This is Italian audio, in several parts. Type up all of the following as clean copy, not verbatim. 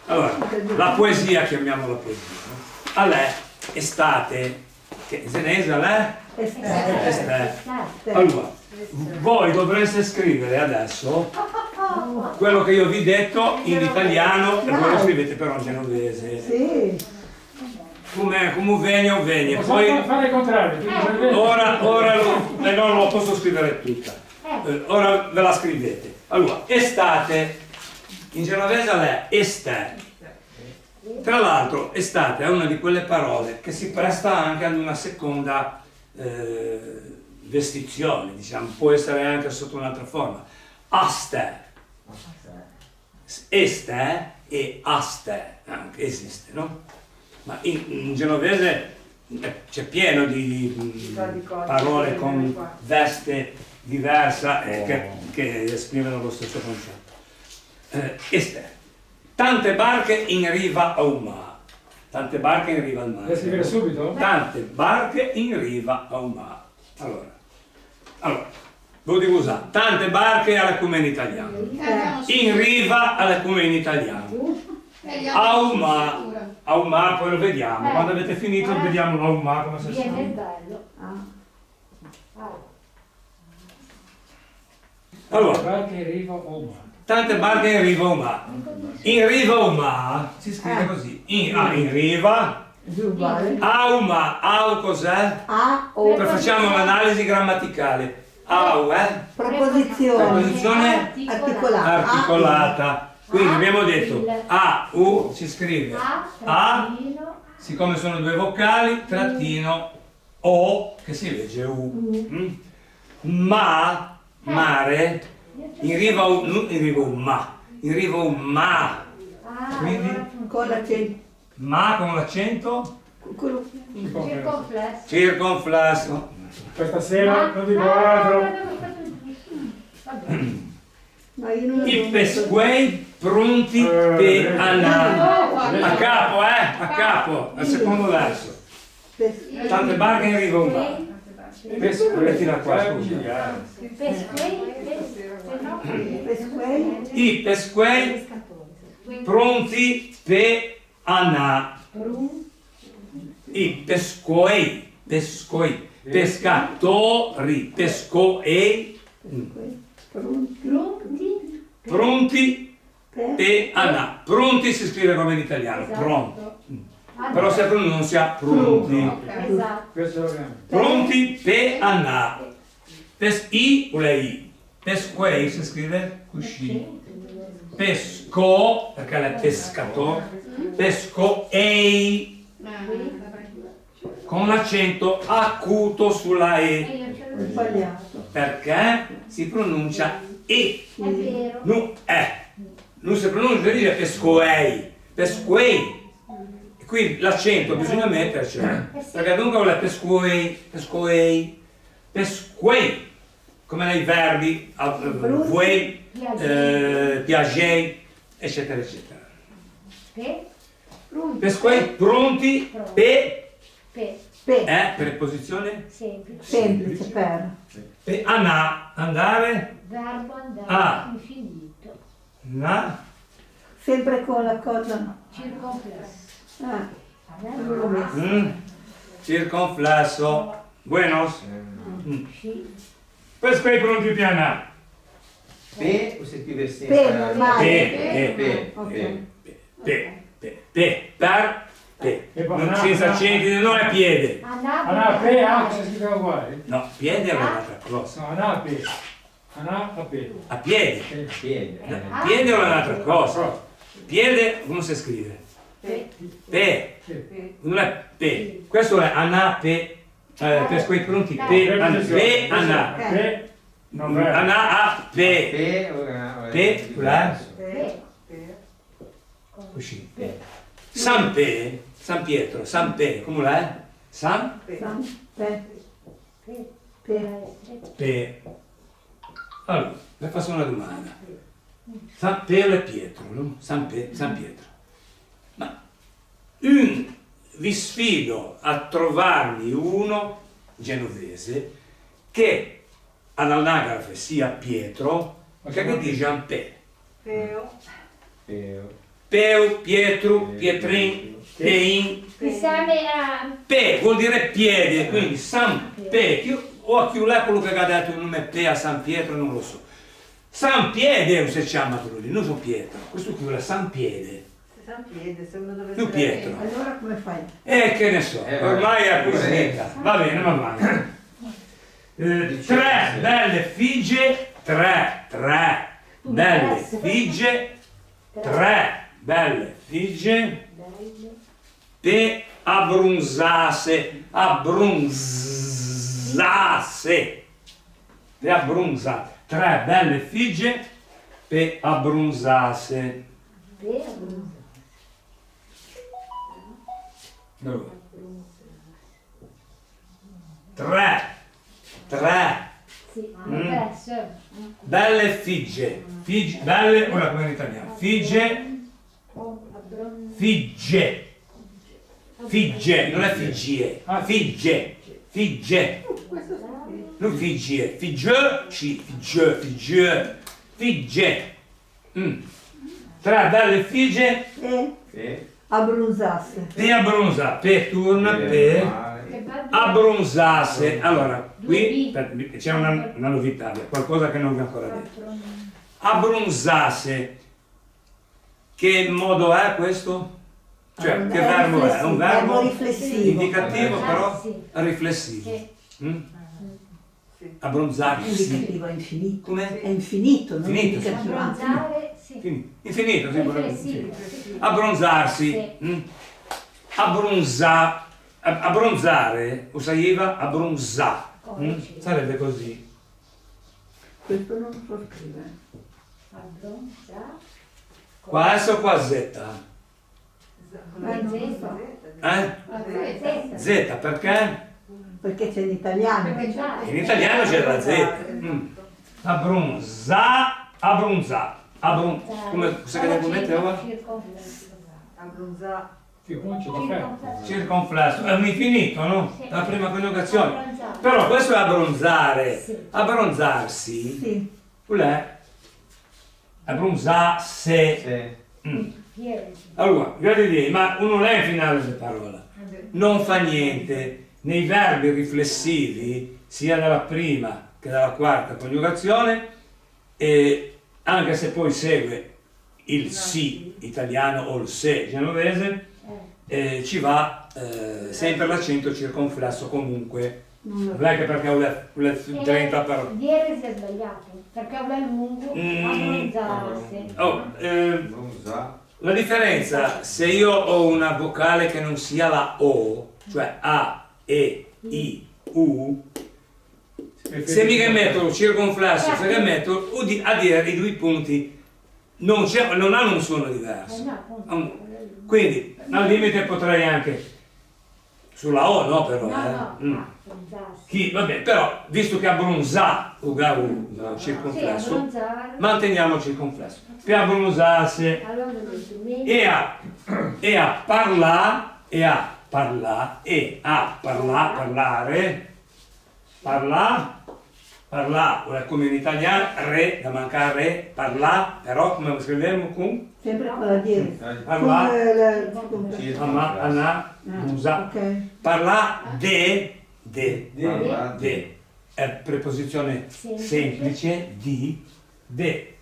Allora, la poesia, chiamiamola poesia, no? All'è, estate, che senese all'è? Estate. Allora, voi dovreste scrivere adesso quello che io vi ho detto in italiano e voi lo scrivete però in genovese. Sì. Come vegna o vegna. Possiamo fare il contrario. Ora non lo posso scrivere tutta. Ora ve la scrivete. Allora, estate, in genovese è estate. Tra l'altro, estate è una di quelle parole che si presta anche ad una seconda vestizione, diciamo, può essere anche sotto un'altra forma. Aste. Este e aste anche esiste, no? Ma in genovese c'è pieno di parole con veste diversa che esprimono lo stesso concetto. Este. Tante barche in riva al mare. Tante barche in riva al mare. Devi scrivere subito? Tante barche in riva al mare. Allora, lo devo usare. Tante barche all'ecumene italiano. In riva all'ecumene italiano. Al mare, poi lo vediamo. Quando avete finito vediamo al mare come si Viene scrive. bello. Allora, Barche in riva al mare. tante barche in riva al mare. In riva al mare si scrive così. In riva. Au ma, au cos'è? Poi facciamo un'analisi grammaticale. Au preposizione articolata. Quindi abbiamo detto A, U si scrive A, siccome sono due vocali, trattino O che si legge U. Ma, mare, in riva un ma. Quindi Con l'accento. ma con l'accento Circonflesso. circonflesso. Questa sera non dico altro. Ma io non I pesquei pronti per andare. A capo, al secondo verso. Tante barche in riva un mare. Mettila qua, scusa. I pesquei pronti per andare. I pescoei, pescatori, pescoei pronti per andare. Pronti si scrive come in italiano, pronto. Però si pronuncia pronti. Esatto. Questo lo abbiamo. Pronti per andare. I o lei? Pesquei si scrive così. Pesco, perché è pescatore. Pescoei. Con l'accento acuto sulla E. sbagliato. Perché si pronuncia E. È vero. Non è. Non si pronuncia dire pescoei. Pesquei. E qui l'accento bisogna mettercelo. Perché dunque vuole pescoei. Come nei verbi, vuoi, piagei, eccetera, eccetera. Pesquei pronti per preposizione Semplice per. per andare, Verbo andare Ah. infinito. Sempre con la cosa. Circonflesso. Non l'ho messo. circonflesso, buenos. Pesquei pronti per andare. Pe o si scrive Per senza? normale. Senza accenti, non è piede. Anape, anche se scrive uguale. No, piede è un'altra cosa. No, anape. Anape. A piede. Piede. Piede è un'altra cosa. Piede, come si scrive? Pe. Non è pe. Questo è anape. Pesquei pronti per andare. Pe. Non vero. Ana, pe. Pe o Pe, così. San Pietro, San Pe, come è? San Pe. Allora, vi faccio una domanda. San Pietro e Pietro, no? San Pietro. Ma vi sfido a trovarmi uno genovese che all'anagrafe sia Pietro che dice Jean Pe. Peo. Peu, Pietru, Pietrin, Pein. Insieme a... Pe vuol dire piede, quindi San Pe, o a chi là quello che ha dato il nome Pe a San Pietro, non lo so. San Piede si chiama quello lì, non so Pietro, questo qui è San Piede. San Piede, se uno dovesse... Più Pietro. Allora come fai? Che ne so, ormai è acquisita. Va bene, va avanti. Tre belle figge, tre belle figge, tre belle figge, per abbrunzarsi, per abbrunzarsi, tre belle figge per abbrunzarsi. Tre Sì, belle figge, belle, ora come in italiano, figge, non è figgie, figge, non figgie, figge. Tre belle figge E abbrunzasse. per abbronzare, per turna, per abbronzarsi. Allora, qui c'è una novità, qualcosa che non vi ho ancora detto. Abbronzarsi, che modo è questo? Cioè, che verbo è? È un verbo riflessivo. indicativo, però riflessivo. Abbronzarsi. Indicativo è infinito. Com'è? È infinito, non Finito, sì. indicativo. Abbronzare, sì. Infinito, sì, Riflessivo. abbronzarsi. Abbronzare, usaiva abbronzà. Sarebbe così. Questo non so scrivere. Abbronzare. Qua S o qua Z? Z, perché? Perché c'è in italiano. In italiano c'è la Z. Abbronzà. Come cosa che devo mettere ora? Abbrunzare. Sì, come c'è da fare? Circonflesso, è un infinito, no? La prima coniugazione. Però questo è abbronzare. Abbronzarsi, Sì. qual è? Abbronzarsi. Allora, voglio dire, ma uno non è il finale della parola. Non fa niente. Nei verbi riflessivi, sia nella prima che nella quarta coniugazione, anche se poi segue il si italiano o il se genovese, ci va sempre l'accento circonflesso comunque. Non è che perché vuole 30 parole. Ieri si è sbagliato, perché vuole lungo, abbronzarsi. La differenza, se io ho una vocale che non sia la O, cioè A, E, I, U, se mica metto il circonflesso, se che metto a dire i due punti non hanno un suono diverso. Quindi al limite potrei anche sulla O, no però. Vabbè, però visto che abbronzà il circonflesso, manteniamo il circonflesso. Per abbronzarsi e a parlare, parlare, come in italiano, re, da mancare, parlare, però come scriviamo con? Sempre con la dire. Parlare, usa, Ok. parlare, è preposizione semplice, de.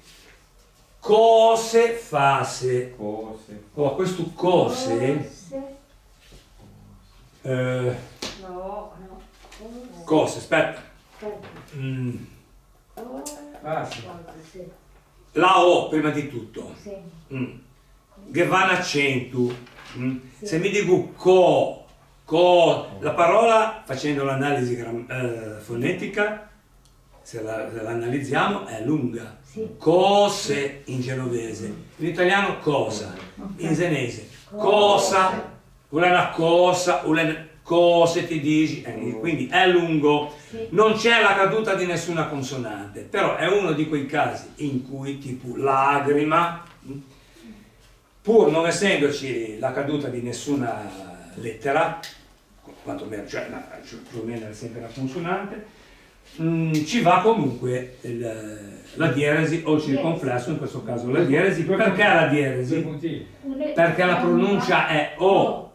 Cose fase. Questo cose, cose, aspetta. La O prima di tutto. Che va in accento. Se mi dico la parola, facendo l'analisi fonetica, se la analizziamo, è lunga. Cose in genovese, in italiano cosa, in senese cosa, una cosa, cose ti dici, quindi è lungo, non c'è la caduta di nessuna consonante, però è uno di quei casi in cui tipo lagrima, pur non essendoci la caduta di nessuna lettera, quantomeno, cioè più o meno è sempre la consonante, ci va comunque la dieresi o il circonflesso, in questo caso la dieresi. Perché la Due dieresi? puntini. Perché la pronuncia è O,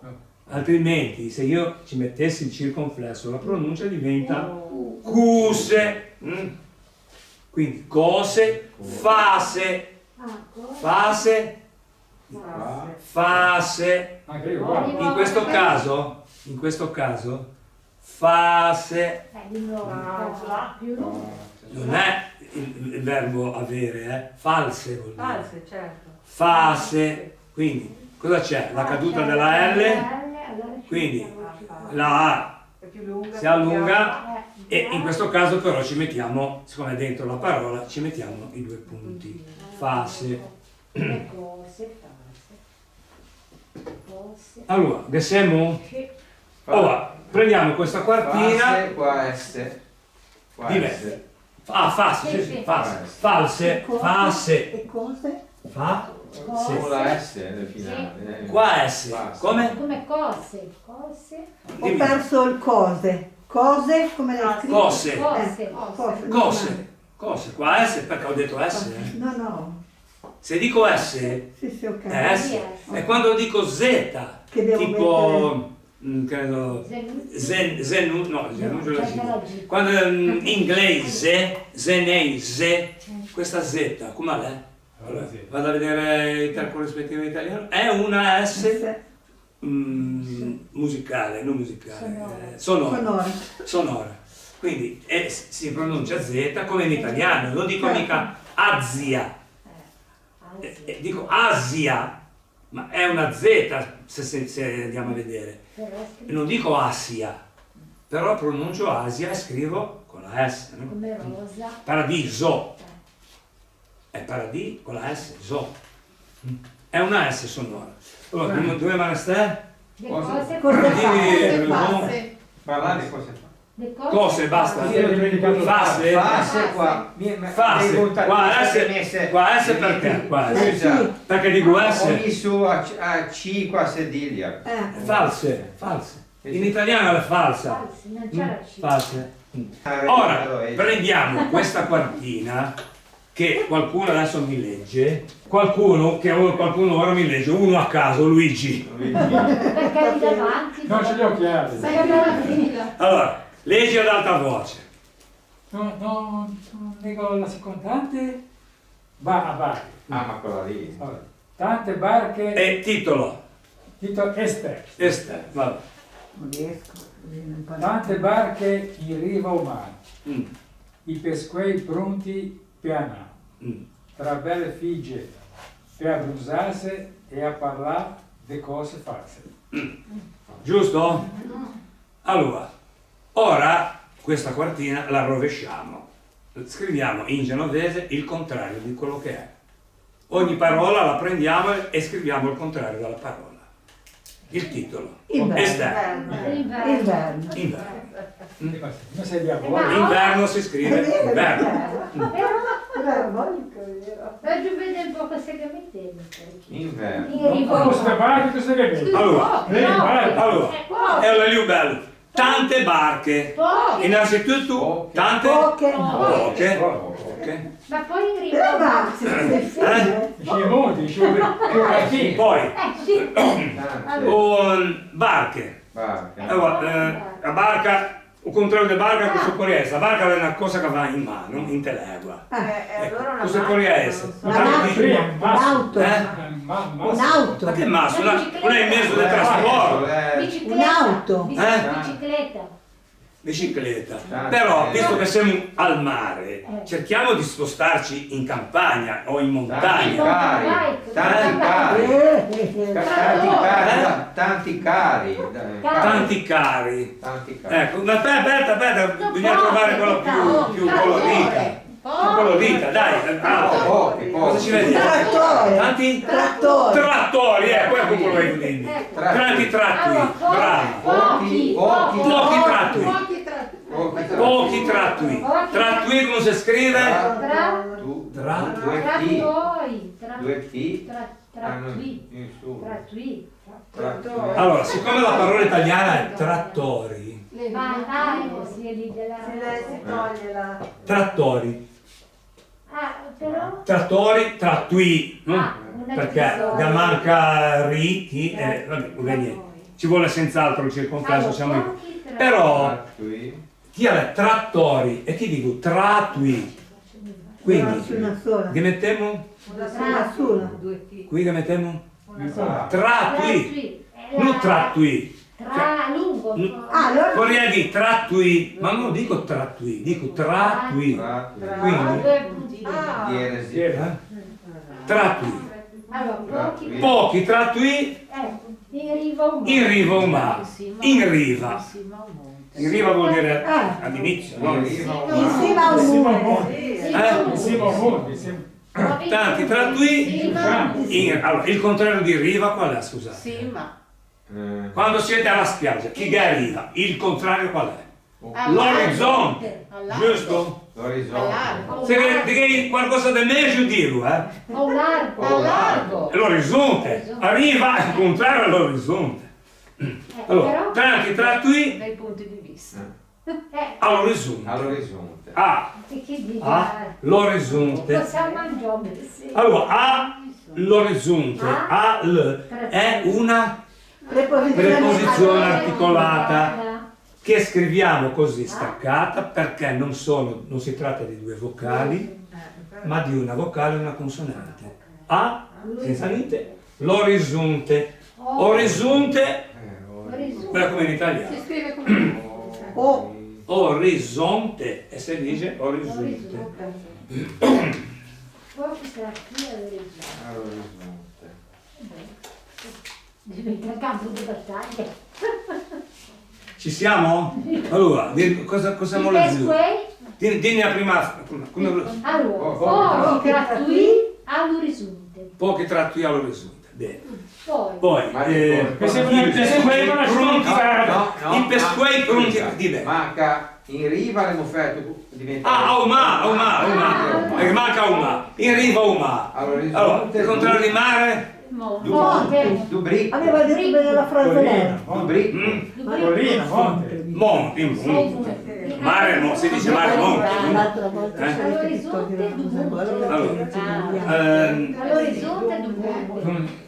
altrimenti se io ci mettessi il circonflesso la pronuncia diventa cuse. Quindi cose, fase, fase, fase. Anche io guardo. In questo caso, fase Di nuovo, più non è il verbo avere, false vuol dire. False, certo. Fase, quindi cosa c'è? La caduta della L, quindi la A È più lunga. si allunga e in questo caso però ci mettiamo, siccome è dentro la parola, ci mettiamo i due punti. Fase. le cose, cose. Allora, che siamo? Ora, prendiamo questa quartina. Fase, qua S. Qua Diverse. S. Ah, fase, sì, sì, fase. False, fase, E cose? fa, Con se. la S nel finale. Qua S, Fase. come? Come cose, cose, Ho Dimmi. perso il cose. Cose, come l'hai scritto? Cose, cose. Cose. cose, qua S perché ho detto S. No, no. Se dico S, Sì, sì, ok. è S. E quando dico Z, Che devo tipo, credo, Zenù. no, Zenù C'è la G. quando in inglese, zenese, questa Z, com'è? Allora, vado a vedere il corrispettivo italiano, è una S musicale, non musicale, sonora. Sonora. Quindi si pronuncia Z come in italiano, non dico mica Azia, dico Asia, ma è una Z se andiamo a vedere. Non dico Asia, però pronuncio Asia e scrivo con la S. No? Come rosa. Paradiso. È paradis con la S, so. È una S sonora. Allora, dove manastè? Le cose, Cosa Dimmi, fase? Parlare cosa fa? le cose. Cose, basta. Io ho dimenticato Fase. Fase qua. Fase. Qua S perché? Qua S. Scusa. Perché dico Ho S? messo a C qua sediglia. False, false. In italiano è falsa. False, non c'è la C. False. Ora, prendiamo questa quartina che qualcuno adesso mi legge, qualcuno ora mi legge, uno a caso, Luigi. Perché lì davanti. Non c'è gli occhiali. Stai andando fila. Allora, leggi ad alta voce. Non dico la secondante. Va a barche. Ah, ma quella lì. Allora, tante barche. E titolo. Titolo Esther. Este, vabbè. Non riesco. Non parlo. Tante barche in riva al mare. Mm, I pesquei pronti piano. mm. Tra belle figlie per abbrusarsi e a parlare di cose false. Giusto? Allora, ora questa quartina la rovesciamo. Scriviamo in genovese il contrario di quello che è. Ogni parola la prendiamo e scriviamo il contrario della parola. Il titolo. Inverno. Esterno. Inverno. Inverno. Non sei diavolo. Inverno si scrive inverno. Vai giù vedere un po' cosa che mettete. Inverno. In riva. Queste barche, queste che Allora, allora, Poche. e allora lì bello. Tante barche. Poche. Innanzitutto, tante Poche. poche. Poche. Ma poi in riva. Ma Dici i monti, dici i Poi, Sì. Tante barche. barche. Allora, la barca, il contrario di barca, questo può essere. La barca è una cosa che va in mano, in telegua. Allora una Cosa può macchina, essere? non so. La Tanti- Un'auto. Un'auto. Ma che masso? Non è in mezzo del trasporto. Bicicletta. Un'auto. Bicicletta. Bicicletta. Tanti, Però, visto che siamo al mare, cerchiamo di spostarci in campagna o in Tanti montagna. cari. Tanti cari. Tanti cari. Tanti cari. Tanti cari. Ecco, ma aspetta, bisogna trovare quella più colorita. Più colorita, dai. Pochi, Cosa ci vedi? Trattore. Tanti? Trattori. Trattori, quello che volevo dire. Tanti trattui, bravo. Pochi Pochi trattui. Pochi trattui. trattui. Trattui come si scrive? Due T. Trattui. Trattui. Allora, siccome la parola italiana è trattori, Si elige la... Si toglie la... Trattori. Però... Trattori, trattui, no? una Perché persona. da manca ri, chi, vabbè, niente. Ci vuole senz'altro il circonflesso, siamo io. Però chi ha le trattori e chi dico tratui. Quindi, Una sola. che mettiamo? Una sola. Qui che mettiamo? Una Trattui, non trattui. Lungo. Allora... Vorrei dire trattui, ma non dico trattui, dico trattui. Quindi, Dieresi. trattui. Allora, Pochi trattui in riva umana. in riva umana. In riva. In riva vuol dire all'inizio, no? Insieme a un monte. Insieme a monti, Tanti trattui. Allora, il contrario di riva qual è, scusate? Quando siete alla spiaggia, chi è riva? Il contrario qual è? L'orizzonte, giusto? L'orizzonte. Se direi qualcosa di meglio dirlo, O largo. È l'orizzonte, arriva al contrario all'orizzonte. Allora, tanti trattui Dai punti di vista. all'orizzonte. All'orizzonte. E che dice? L'orizzonte. Possiamo mangiare. Allora, l'orizzonte, è una preposizione articolata che scriviamo così staccata perché non si tratta di due vocali, ma di una vocale e una consonante. A, senza niente, l'orizzonte. Orizzonte, quella come in italiano. Si scrive come O. Orizzonte, e si dice orizzonte. Poi sarà qui all'orizzonte. All'orizzonte. Diventa campo di battaglia. Ci siamo? Allora, cosa vuole dire? Dimmi la prima. Allora, poi trattui all'orizzonte. Pochi trattui all'orizzonte. Bene. Poi I pesquei pronti di bene. Manca in riva l'emofetto diventa. Uma. Perché manca uma. In riva uma. Allora, il contrario di mare? monte. Dubrico. Aveva detto bene la frase lei. Dubrico. Collina, monte. Monte. Mare no, si dice mare monte. L'altra volta All'orizzonte Allora,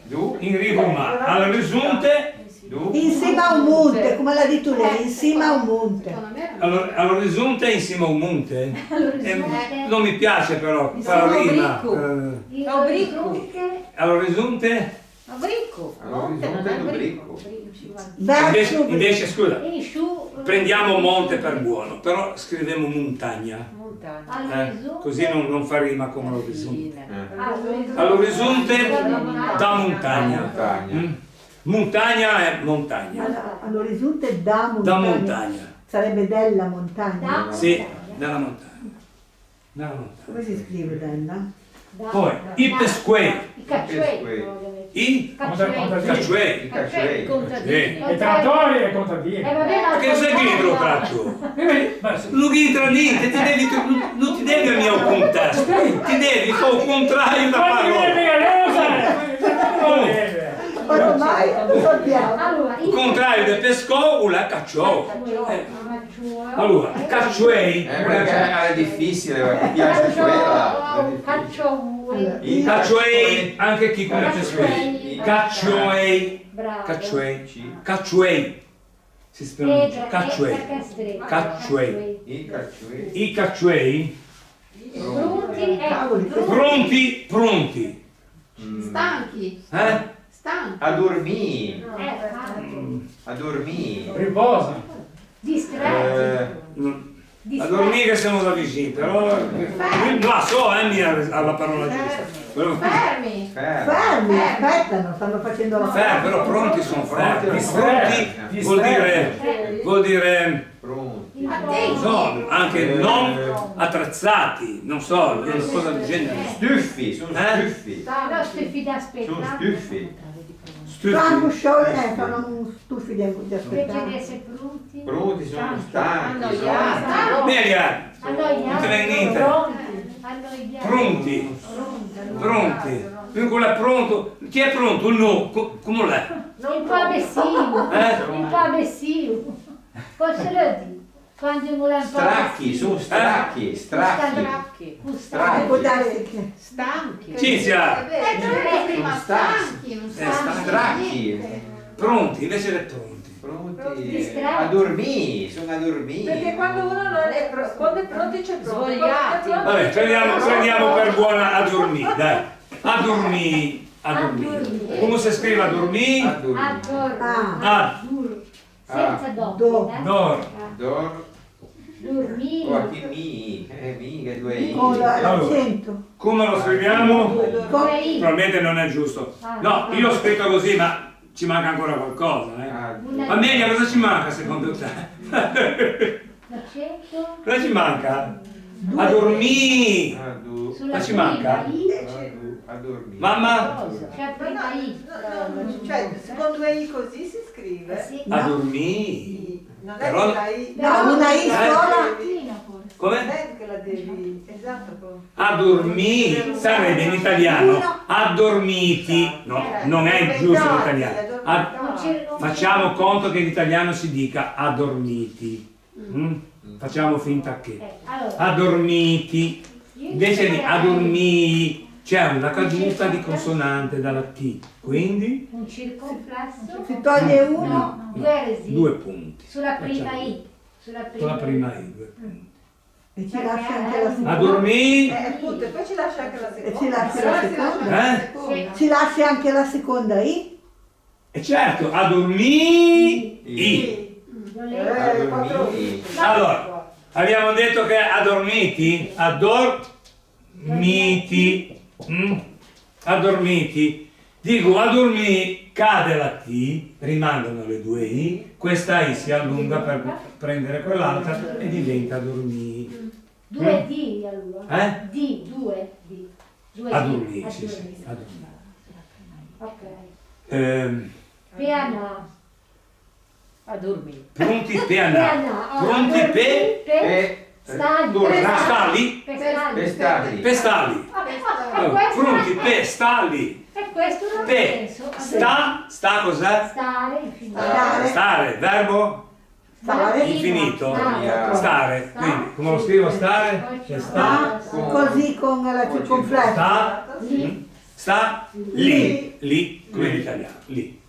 Du. in riva uma. All'orizzonte. Du. Insieme a un monte, come l'ha detto lei, insieme a un monte. All'orizzonte è insieme a un monte. Non mi piace però, fa rima. All'orizzonte? Bricco. All'orizzonte è Dubrico. Verso Invece, scusa, prendiamo monte per buono, però scriviamo montagna. Così non fa rima come l'orizzonte. All'orizzonte da montagna. Montagna. Montagna è montagna. all'orizzonte da montagna. Da montagna. Sarebbe della montagna. Sì, dalla montagna. Come si scrive della? Poi i pesquei. I cacciuei. I cacciuei. I cacciei. Contadini. E trattori e contadini. Che sei dietro tratto? Non entra niente, non ti devi al mio contesto, ti devi fare il contrario da parola. Ormai lo sappiamo. Allora, Il contrario del pescò o la cacciò. Allora, cacciuei. Perché è difficile, perché piace quella. I cacciuei, anche chi come pesquei. Cacciuei. Bravo. Cacciuei. Si pronuncia cacciuei. Cacciuei. I cacciui. I cacciuei. Pronti. Stanchi. Stanchi. A dormire. A dormire. Riposa. Distratti. A dormire siamo da vicini, però non la so, mia alla parola giusta. Fermi. Fermi, aspettano, stanno facendo la Però pronti sono fermi. Pronti vuol dire Pronti. non so, anche non attrezzati, non so, cosa del genere. Stuffi, sono stuffi. No, stufi da Sono aspettare. stuffi. Fanno scioglie, fanno stufi di Invece di aspettare. essere pronti. Pronti, sono stanchi. Annoiati. Melia, non te ne niente. Pronti. Pronti. Quindi quello è pronto. Chi è pronto? No, come l'è? Un po' aggressivo. Un po' aggressivo. Posso lo dire? Quando mi vuole un po' Stracchi, su, stracchi, stracchi. E può darsi che... Stanchi. Cinzia, Ma stanchi, non Stracchi. pronti, invece di pronti. Pronti Distratti. a dormire, sono a dormire. Perché quando uno non è quando è pronto c'è pronto. Svogliati. Vabbè, prendiamo per buona a dormire, dai. A dormire, a dormire. Come si scrive a A dormire? dormire. A senza Do. doppio, dor. Dor. dormire. Oh, qui mi, che due i. Con l'accento. Come lo scriviamo? Con... Probabilmente non è giusto. No, io l'ho scritto così, ma ci manca ancora qualcosa, eh. Ah, Amelia, cosa ci manca secondo te? L'accento Cosa ci manca? A dormire. sulla ci prima manca? I, a dormire. Mamma? cioè prima I. Cioè, secondo I così si scrive. Sì. A dormire. Non è Però- che la I. No, una I sola. Latina forse. Non Come? è che la devi. Esatto. A dormire. Sarebbe in italiano. Addormiti. No, non è giusto in italiano. Non c'è- non Facciamo c'è- conto che in italiano si dica addormiti. Mm? Facciamo finta che. allora, Addormiti. io Invece di direi addormii c'è una caduta di consonante dalla T. Quindi un circonflesso. Si toglie uno. No, due resi. 2 punti. Sulla prima Facciamo I. Sulla Sulla prima I, 2 punti. E ci lascia anche la seconda. Addormii. Appunto, e poi ci lascia anche la seconda. E ci lascia la seconda. Eh? Ci lascia anche la seconda I. E certo, addormii. Non le- A dormire. Allora, abbiamo detto che addormiti, addormiti, addormiti. Dico addormì, cade la T, rimangono le due I, questa I si allunga per prendere quell'altra e diventa addormì. Due D allora. Eh? D, due D. Due D. Addormì, sì, sì, addormì. Ok. Ehm, A dormire. pronti per andare. Pronti per Stali. stali? Pestali. Pestali. Allora, pronti per stali. E questo non ha Pe, senso. sta cos'è? Stare, infinito. Stare, verbo Stare. infinito. Stare. Stare, quindi come lo scrivo stare? C'è sta, Così con la circonflessa. sta, Lì. sta, lì, come in italiano, lì.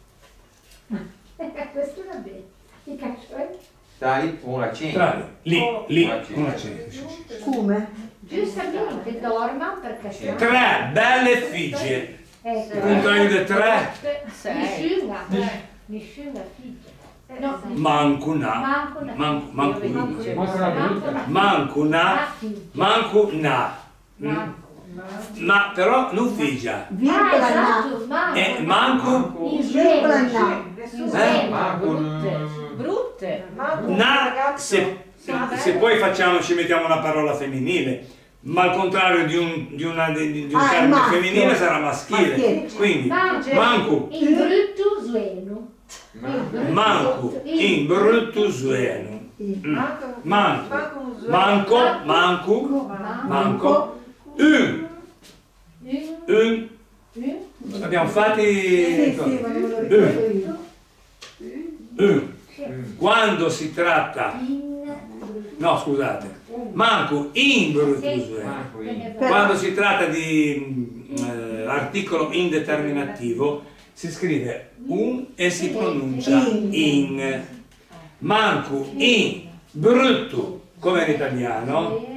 Questo va bene. Ti caccio, Stali con l'accento. Lì, con l'accento. Sì, sì. Come? Giustamente, dorma perché sennò... 3 belle figlie. Ecco. Contrario di 3, Nessuna. Nessuna figlia. No. mancuna. Manco una. Mancuna. Ma però non figlia. Virgola esatto, na. Manco, In Virgola sveglia. na. Ma con Brutte. na, se poi ci mettiamo una parola femminile, ma al contrario di un termine maschio. femminile sarà maschile. Maschile. Quindi, manco, In brutto sueno. manco, in brutto sueno. Manco, un, abbiamo fatti, Sì, sì, ma non me lo ricordo io. quando si tratta, no scusate, manco in brutto sueno. Quando si tratta di articolo indeterminativo si scrive un e si pronuncia in. Manco in brutto come in italiano.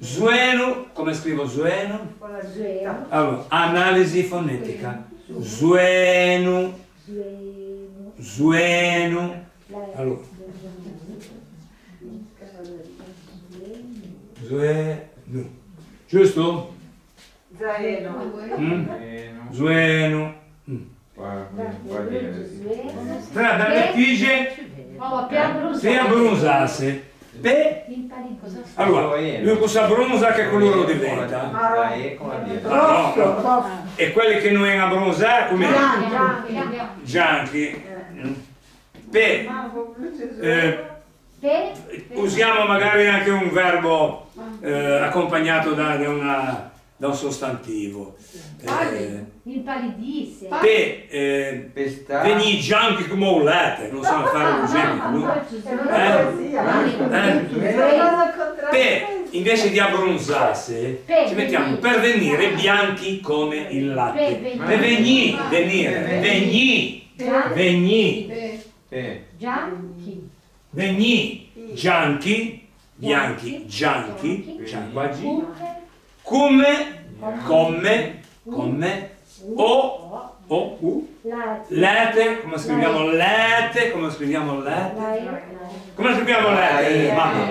Sueno, come scrivo sueno? Allora, analisi fonetica. Sueno, sueno. Allora, sueno. Giusto? Zaino. Sueno. Qua dire. 3 belle figlie si abbronzasse. Allora, lui cosa abbronza che colore diventa? La E con la D. Rosso, rosso. E quelli che non hanno abbronzato come Bianco. gianchi. Usiamo magari anche un verbo accompagnato da da un sostantivo. Impallidisse. Per venire gianchi come un latte, non so fare l'esempio. Per invece di abbronzarsi, ci mettiamo per venire bianchi come il latte. Per venire, gianchi, bianchi, gianchi, come, latte, come scriviamo latte, come scriviamo latte? Come scriviamo latte, mamma?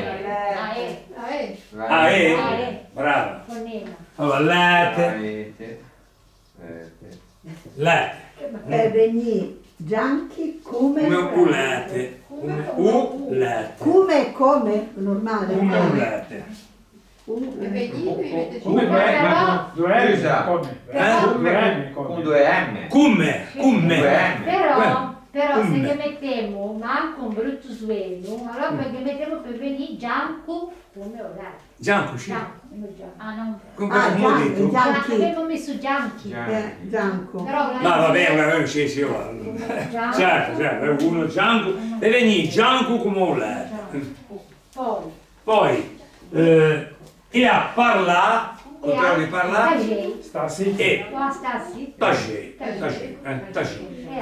Brava. Allora, latte. Per venire gianchi come un latte. Come normale. Come un latte. Come ma due M, Scusa. come? Con 2 M. Come. Però se che mettiamo manco un brutto suello, allora perché mettiamo per venire gianco come ora. Gianco, sì. Non. Come ho detto? Gianchi. Avevo messo gianchi. Gianco. Però No, va bene, sì, certo, uno gianco, e venire gianco come un latte. Poi, e a parlare, contrario di parlare, Sta sì. e tagei.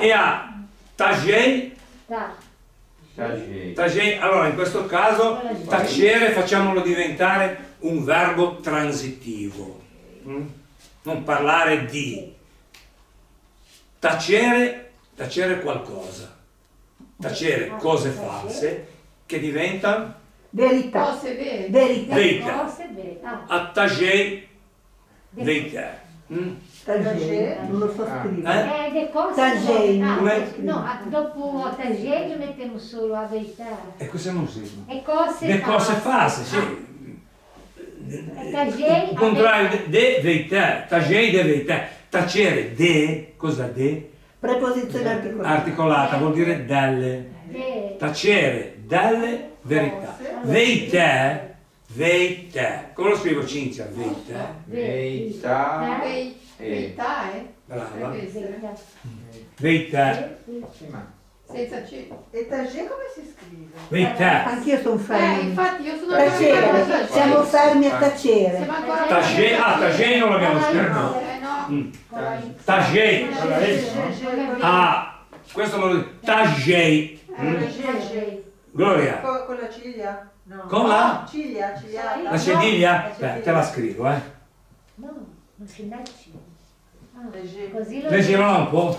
E a tagei, allora in questo caso tacere facciamolo diventare un verbo transitivo, non parlare di. Tacere qualcosa, tacere cose false che diventano Verità. Cose vere. Verità. attagei verità. Tagé, non lo so scrivere. Le cose Tagei. no, dopo a tagei mettiamo solo la verità. E cosa non si? E cose Le cose false, sì. Tagei. Il contrario de verità, tagei de verità. Tacere de, cosa de? Preposizione articolata. Articolata vuol dire delle. Tacere delle verità. Verità. Come lo scrivo Cinzia? Verità. Verità, Brava. Verità. Verità. Senza C. E tagé come si scrive? Verità. Anch'io sono ferma. Infatti io sono Tacere. Siamo fermi a tacere. Siamo ancora Tagei non l'abbiamo scritto. no. Tagei. Questo me lo dico. Tagei. Gloria. Con la ciglia? No. Con la? Ciglia. La cediglia? Te la scrivo, No, non si dice. Così lo Leggilo un po'.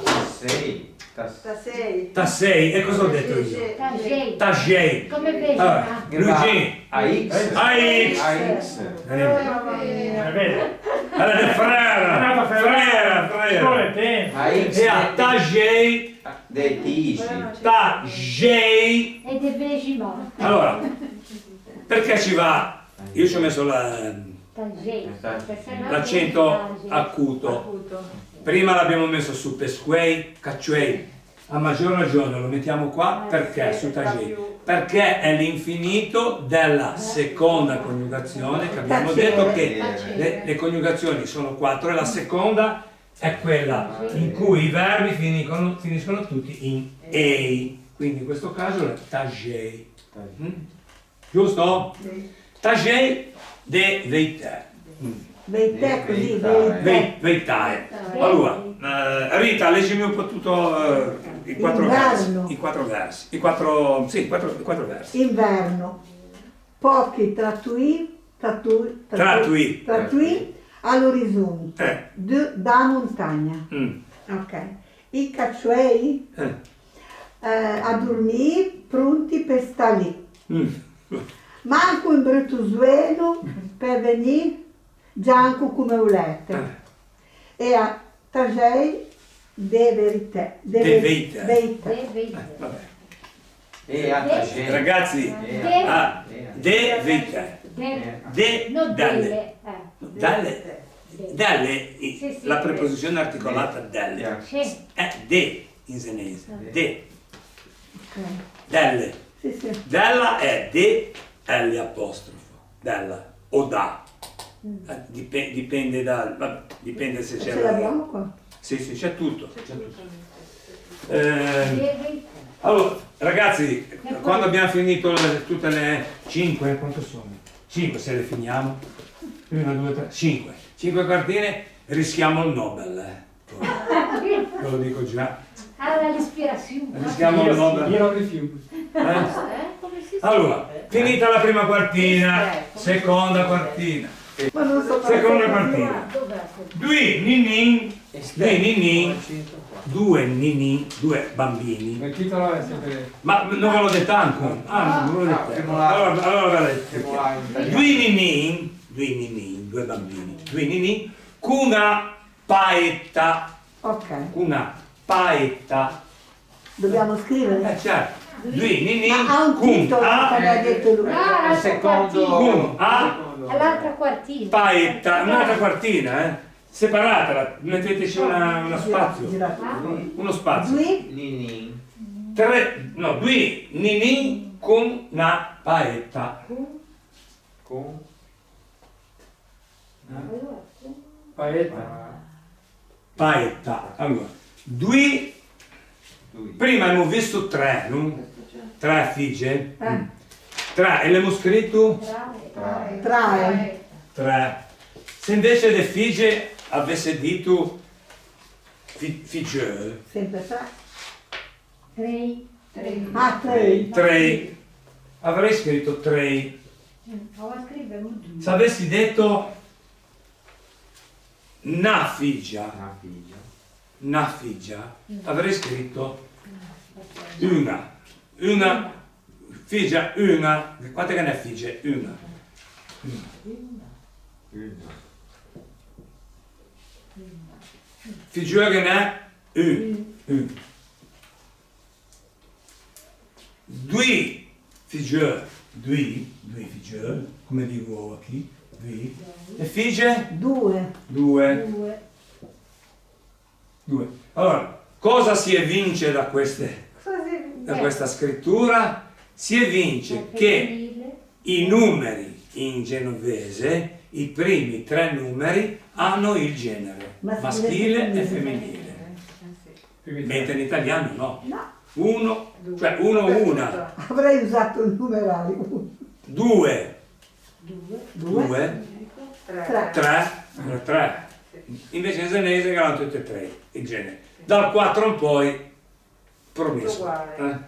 Tasei. E cosa ho detto io? Tagei. Tagei. Come vedi? Allora, Luigi. AX. AX. È vero. Allora, frera. Scuola tempo. AX. E a tagei. Dei tigi. Tagei. E del vegemento. Allora, perché ci va? Io ci ho messo Tagei. l'accento acuto. Prima l'abbiamo messo su pesquei, cacciuei. A maggior ragione lo mettiamo qua perché su tagei. Perché è l'infinito della seconda coniugazione, che abbiamo detto che le coniugazioni sono 4 e la seconda è quella in cui i verbi finiscono tutti in ei. Quindi in questo caso è tagei. Giusto? Tagei de veità. Veità così, Veità. Allora, Rita, leggimi un po' tutto i 4 versi. I quattro versi. Inverno. Pochi tratui all'orizzonte da montagna. Ok. I cacciuei a dormire pronti per stare lì. Manco in bruttusuelo per venire gianco come un letto. E a tagei de verità. Veità. Vabbè. E a tagei. Ragazzi, de veità. Dalle. Dalle, la preposizione articolata dalle. È de in senese. De. Dalle. Sì. Della è de L apostrofo. Della o da. Dipende dipende se c'è Ce l'abbiamo qua. Sì, c'è tutto. Allora, ragazzi, quando abbiamo finito tutte le 5, quanto sono? 5 se le finiamo. 1, 2, 3, 5. 5 cartine, rischiamo il Nobel. Ve lo dico già. Allora l'ispirazione. Rischiamo il Nobel. Io non rifiuto. Come si sa? Allora, finita la prima quartina, seconda quartina. Ma non so Seconda quartina. Dov'è? Due nini, due bambini. Il titolo è sempre... Ma non ve l'ho detto anche. Non ve l'ho detto. Allora ve l'ho detto. Due bambini, due nini, con una paetta. Ok. Una paetta. Dobbiamo scrivere? Certo. Due nini, Ma ha un con titolo, come ha detto lui. Ah, Il secondo... con a all'altra quartina. paetta, un'altra quartina, separatela, metteteci uno spazio. Uno spazio. Due? Nini. Due nini con una paetta. Con... Paetta. Paetta. Allora, due, prima abbiamo visto tre, no? Tre figlie. Tre, e l'abbiamo scritto? Trae. Tre. Se invece le figlie avesse detto figlie, Sempre tre. Tre. Ah, tre. tre, avrei scritto tre. Ho scrivere un due. Se avessi detto una figlia, Una figlia. avrei scritto una figlia, una. Quante che ne è figlie? Una. Figliuola che ne è? Un. Due figliuole, come dico qui, due. Le figlie? Due. Due. Allora, cosa si evince da questa scrittura? Si evince che i numeri in genovese, i primi tre numeri, hanno il genere maschile e femminile, mentre in italiano no. No. Uno, cioè uno, una, Avrei usato il numerale. due, Tre. tre. Invece in senese erano tutte e tre il genere. Dal 4 in poi promesso. Meno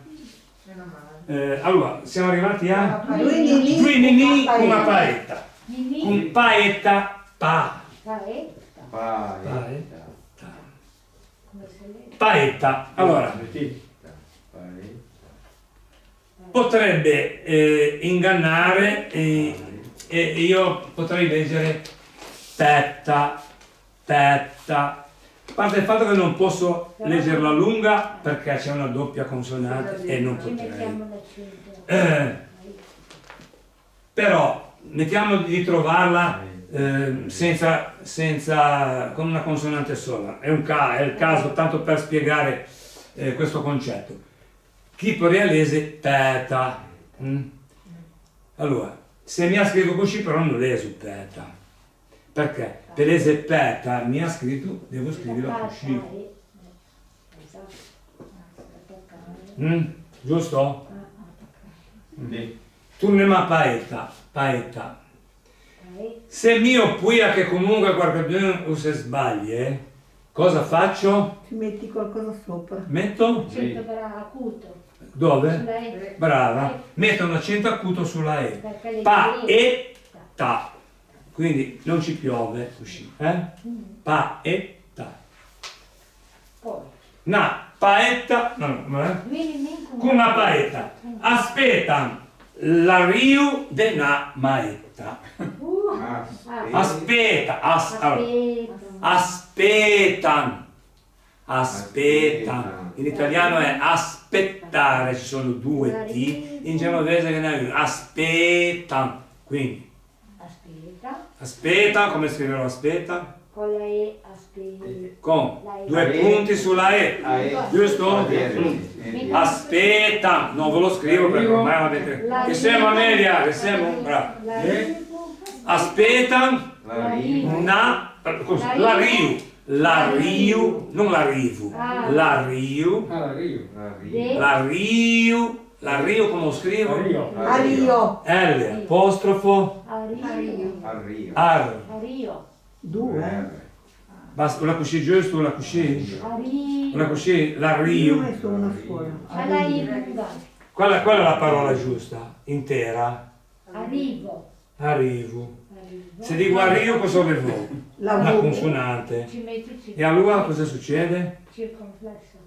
male. Allora, siamo arrivati a Due nini. due nini con una paetta. Nini. Con paetta, Paetta. Paetta. Come se legge? paetta. Allora, potrebbe ingannare e io potrei leggere petta. A parte il fatto che non posso leggerla lunga perché c'è una doppia consonante e non Ci potrei. mettiamo l'accento. Però mettiamo di trovarla con una consonante sola. È il caso tanto per spiegare questo concetto. Chi porrealese peta. Allora, se mi ha scritto così però non leso peta. Perché? Per lese peta mi ha scritto, devo scriverla così. Giusto? Tu ne ma paetta. Se mio puia che comunque qualcuno se sbaglia, cosa faccio? Ci metti qualcosa sopra. Metto? Accento per acuto. Dove? Sulla E. Brava. Metto un accento acuto sulla E. Perché le Paetta. Quindi non ci piove così. Paetta. Poi. Una paetta. No, con una paetta. Aspetta l'arrivo di una maetta. Aspetta. Aspettan. In italiano è aspettare, ci sono due T, in genovese che ne è uno. Aspettan. Quindi, aspetta, come scriverò aspetta? Con la E aspetta. Con due punti sulla E, giusto? Aspetta, non ve lo scrivo perché ormai l'avete. Che siamo Amelia, che siamo bravo. Aspetta La riva. La riu, non la rivu, la riu, Ah, Rio. la riu come lo scrivo? Rio. A Rio. L apostrofo Ario. Arrivo. ar. Ario. Due. Basta, una così giusto, una così. Ario. Una così, la Io ho riu. messo una sola. Alla lunga. Qual è la parola giusta? Intera. Arrivo. Arrivo. Arrivo. Se dico arrivo cosa avevo? La Una V. consonante. Ci metti E allora cosa succede? circonflesso.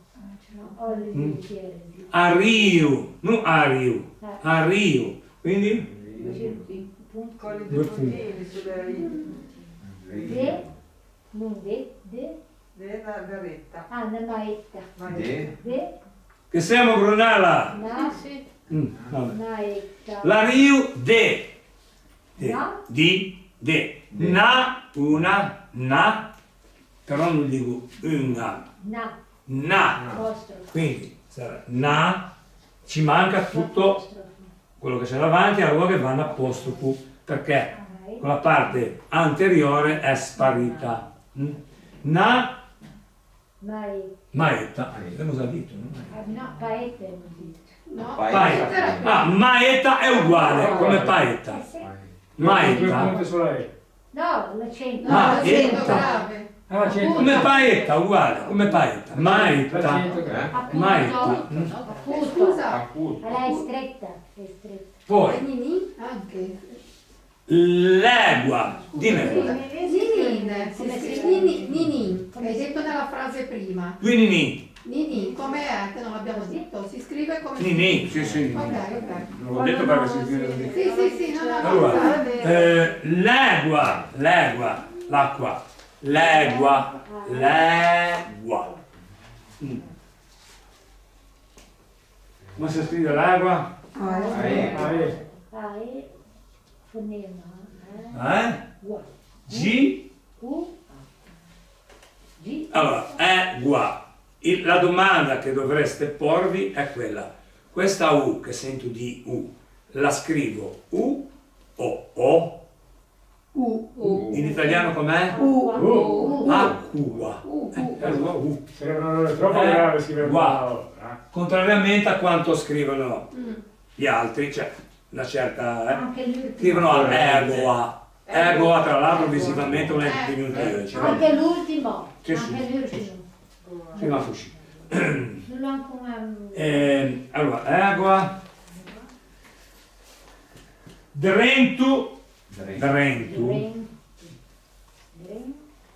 No, ho le due Arrivo, non arrivo. Arrivo. Quindi? punto. Con i Due due puntini sulle De. Non de. della berretta. Ah, una maetta. De. De. Che siamo Brunella? Na. Vabbè. Maetta. La riu de. Na. Di. De. Na. Una. Na. Però non dico una. Na. Na. Apostrofo. Quindi sarà na. Ci manca tutto Apostrofo. quello che c'è davanti, allora che vanno apostrofo. Perché Ai. con la parte anteriore è sparita. Na. Maetta. Maetta. Abbiamo già detto, no? No, paetta non dito. No, Paetta. Ah, maetta è uguale come paetta. Due Maetta. punti sulla E. No, l'accento. Maetta. grave. Ah, l'accento. Come paetta, uguale, come paetta. Maetta. L'accento grave. Appunto. Maetta. Appunto. Scusa. Appunto. Allora è stretta. È stretta. Poi, Nini anche. legua. Dimmi. Ninin. Si scrive Ninin. Come hai detto nella frase prima. Due nini. Ninin, come è? Che non l'abbiamo detto. Si scrive come Nini, sì, sì. Ok, Nini. ok. Non l'ho detto perché si scrive così. Sì, no, no. Allora, legua, l'acqua. Legua. Come si scrive legua? Ah, Ah, E. Ah, E. Ah, è fonema. Eh? G. U. G. Allora, egua. La domanda che dovreste porvi è quella. Questa U che sento di U, la scrivo U o O? In italiano com'è? U. Acqua. Allora, U. Sarebbe un errore troppo grave scrivere Gua. una parola. Contrariamente a quanto scrivono gli altri, cioè una certa, Anche l'ultimo. scrivono egoa. Egoa tra l'altro visivamente non è diminutivo. Cioè, Anche l'ultimo. Sì, sì. Anche l'ultimo. sì, ma così. Non ho come... Allora, egoa. Drentu.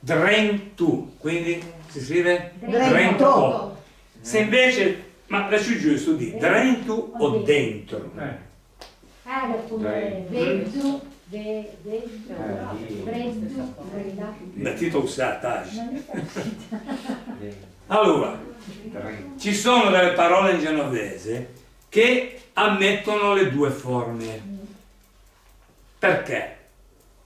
Drentu. Quindi si scrive Drento. Se invece, ma adesso è giusto di drentu o dentro? Era come vedo, vedo, prendo, prenda. Mettito usata. Non è facile. Allora, ci sono delle parole in genovese che ammettono le due forme. Perché?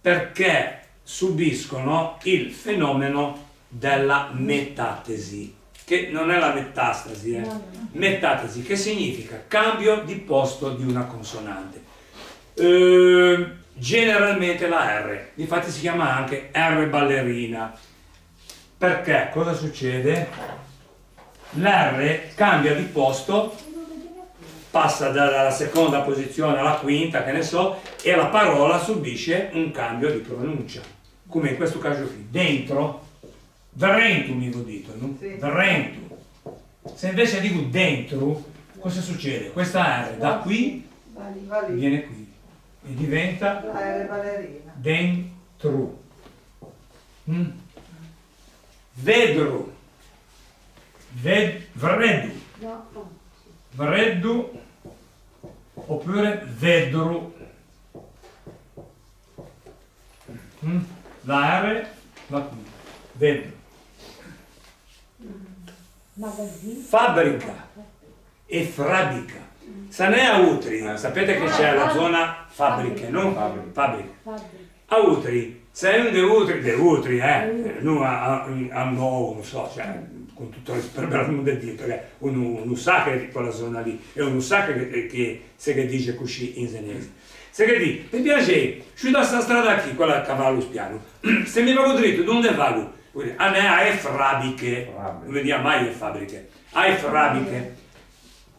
Perché subiscono il fenomeno della metatesi, che non è la metastasi, metatesi, che significa cambio di posto di una consonante. Generalmente la R, infatti si chiama anche R ballerina. Perché? Cosa succede? L'R cambia di posto, passa dalla seconda posizione alla quinta, che ne so, e la parola subisce un cambio di pronuncia. Come in questo caso qui. Dentro, drentu mi dito, no? Sì. Drentu. Se invece dico dentro, cosa succede? Questa R da qui Va lì. viene qui e diventa La R ballerina. dentro. Vedro. Vreddu. No, Vreddu oppure vedro. La R va qui. Vedro. magazzino. Fabbrica e Frabica. Se ne è a Utri, sapete che c'è la zona fabbriche, no? Fabbrica. A Utri, se è un de Utri, non a nuovo, non so, cioè, con tutto il rispetto del mondo di perché uno sa che è di quella zona lì, e uno sa che se che dice così in senese. Se che di, mi piace, sci da sta strada qui, quella a cavallo spiano. Se mi vado dritto, dove vado? A me hai fabbriche, non vediamo mai le fabbriche, hai fabbriche,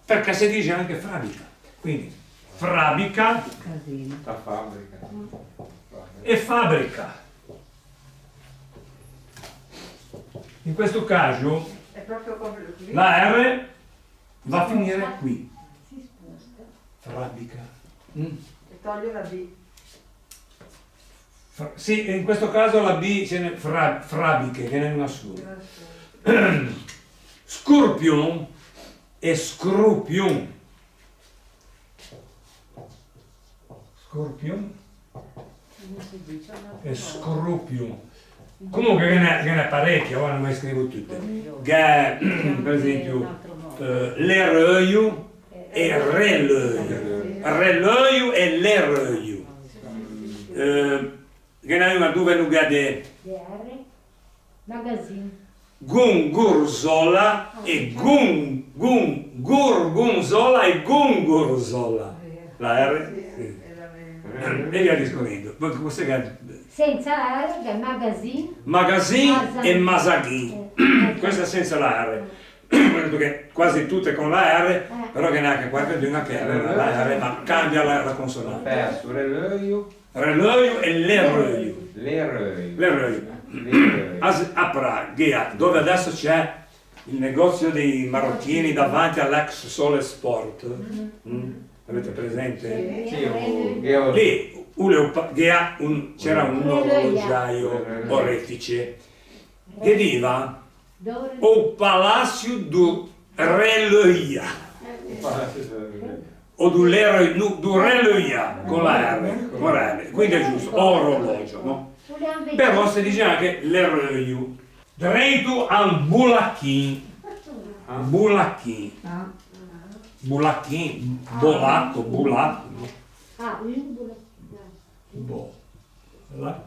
perché si dice anche fabbrica. Quindi, fabbrica Casino. La fabbrica. e fabbrica. In questo caso È proprio qui. la R va a finire qui. Si sposta. Fabbrica. E tolgo la B. Sì, in questo caso la B ce n'è fabbriche, che ne è una sola. Scorpion e scrupion. Scorpion e scrupion. Comunque che ne è parecchio, ora non mi scrivo tutte. Che, per esempio, l'ereuio e releuio. Releuio e l'ereuio. Che ne è una dove non gade DR. Magazine. Gungurzola e Gurgunzola e Gungurzola. La R? Sì. E via discorrendo. Questo che Senza R, che è magazine. Magazine e Masaghin. Questa senza la R. Perché quasi tutte con la R, però che neanche qualcuna che aveva la R, ma cambia la consonante. Perso releuio, Releuio e l'ereuio. l'ereuio. L'ereuio. A Praga, dove adesso c'è il negozio dei marocchini davanti all'ex Sole Sport. Avete presente? Sì, io Lì c'era un orologiaio orefice che viva Dove? o Palazzo do Reloia o do Reloia con la R, con la R. Quindi è giusto, orologio, no? Però si dice anche l'ereuio. Dentro al bulachin. Bulachin. Bulachin, bolato, bulato. Ah, un Boh. Là.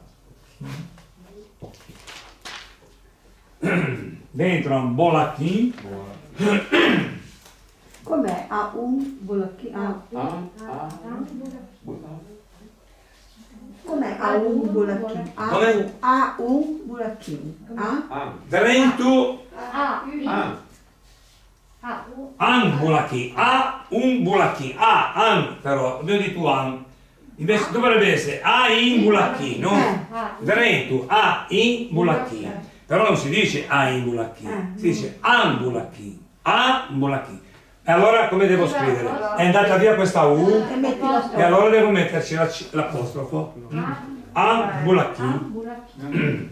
Dentro un bolachin. Com'è? Ha un bolacchino. Com'è? Ha un bolacchino. Come? Ha un bolacchino. Dentro un bulachin. Ha un bulachin. Ha però, abbiamo detto un. Invece dovrebbe essere a in bulachin, no? Dentro a in bulachin. Però non si dice a in bulachin, si dice an bulachin. A bulachin. E allora come devo scrivere? È andata via questa U E metti la e storia. allora devo metterci l'apostrofo. A bulachin.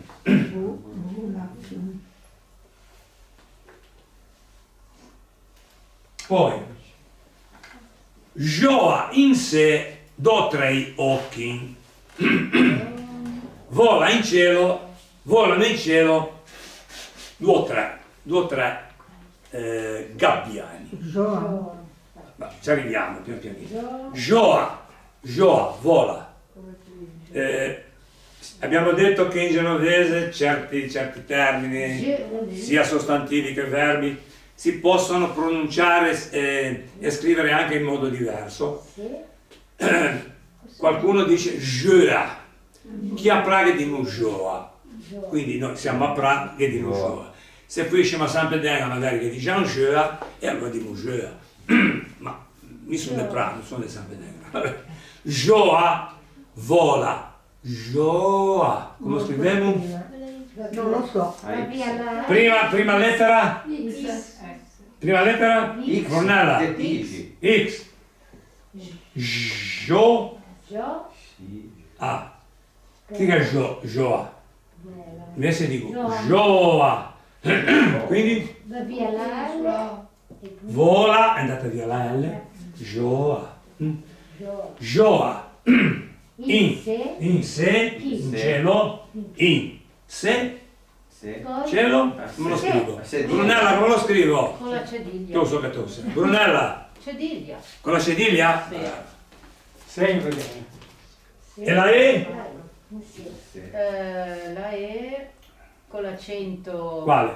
Poi Joa in sé do tre occhi. Volano in cielo due o tre gabbiani. Gioa. Ma ci arriviamo pian pianino. Joa, vola. Abbiamo detto che in genovese certi termini, sia sostantivi che verbi, si possono pronunciare e scrivere anche in modo diverso. Qualcuno dice joa, chi a Praga di joa, quindi noi siamo a Praga che di joa. Se finisciamo a San Pedro magari che diciamo joa e allora di joa, ma mi sono di Praga, non sono di San Pedro. Joa, vola, joa, come scriviamo? Non lo so. Prima lettera? Prima lettera? X, Brunella. che dici? X. Jo. A. Chi è Joa? Invece dico Joa. Quindi via la L. vola, è andata via la L. Joa. Joa. In sé, in cielo, in sé, Sì. cielo, come lo scrivo? Sedile. Brunella, come lo scrivo? Con la cediglia. Tu so che tu sei. Brunella, Cediglia. con la cediglia? Sì. Sempre bene. E la E? La E con l'accento Quale?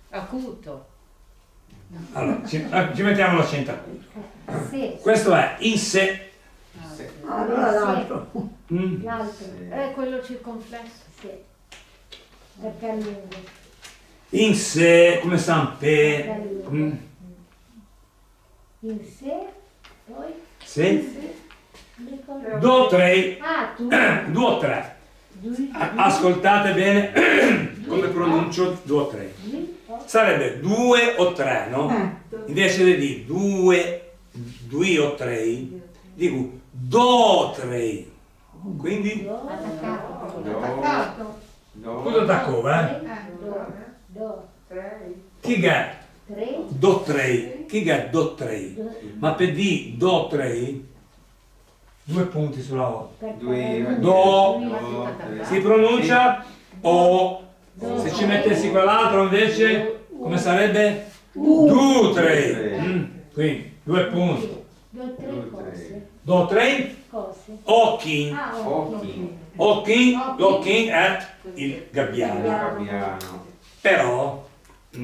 acuto. Allora, ci mettiamo l'accento acuto. Se. Questo è in sé. Allora l'altro. L'altro. È quello circonflesso. Sì. Perché è lungo. In sé, come Sanpe. In sé. Poi. Sì. Non ricordo. Due o tre. Ah, tu. 2 o 3. Ascoltate bene come pronuncio 2 o 3. Sarebbe 2 o 3, no? Invece di dire 2 o 3, dico do 3. Quindi Attaccato. tutto attacco, Do. chi è 3. do 3? Chi è do 3? Ma per dire do 3, 2 punti sulla O. Do. Si pronuncia O. Se ci mettessi quell'altro invece, come sarebbe? Do 3. Quindi 2 punti. Do 3 cose. Do 3. Cose. Occhi. Ah, Occhi. Occhi è il gabbiano. Gabbiano. Però è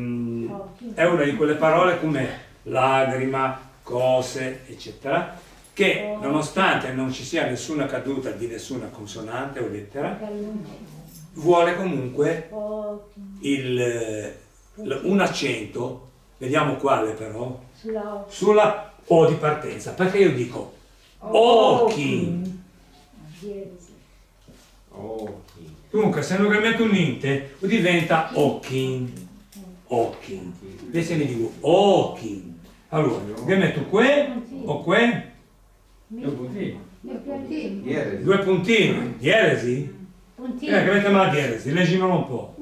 una di quelle parole come lagrima, cose, eccetera, che nonostante non ci sia nessuna caduta di nessuna consonante o lettera, vuole comunque un accento, vediamo quale però, sulla O di partenza, perché io dico occhi. Occhi. Comunque se non metto un inte diventa occhi. Occhi. Invece ne dico occhi. Allora, che metto que o que? 2 puntini. Dieresi. 2 puntini. Dieresi? Puntini. Che mette la dieresi, leggimelo un po'.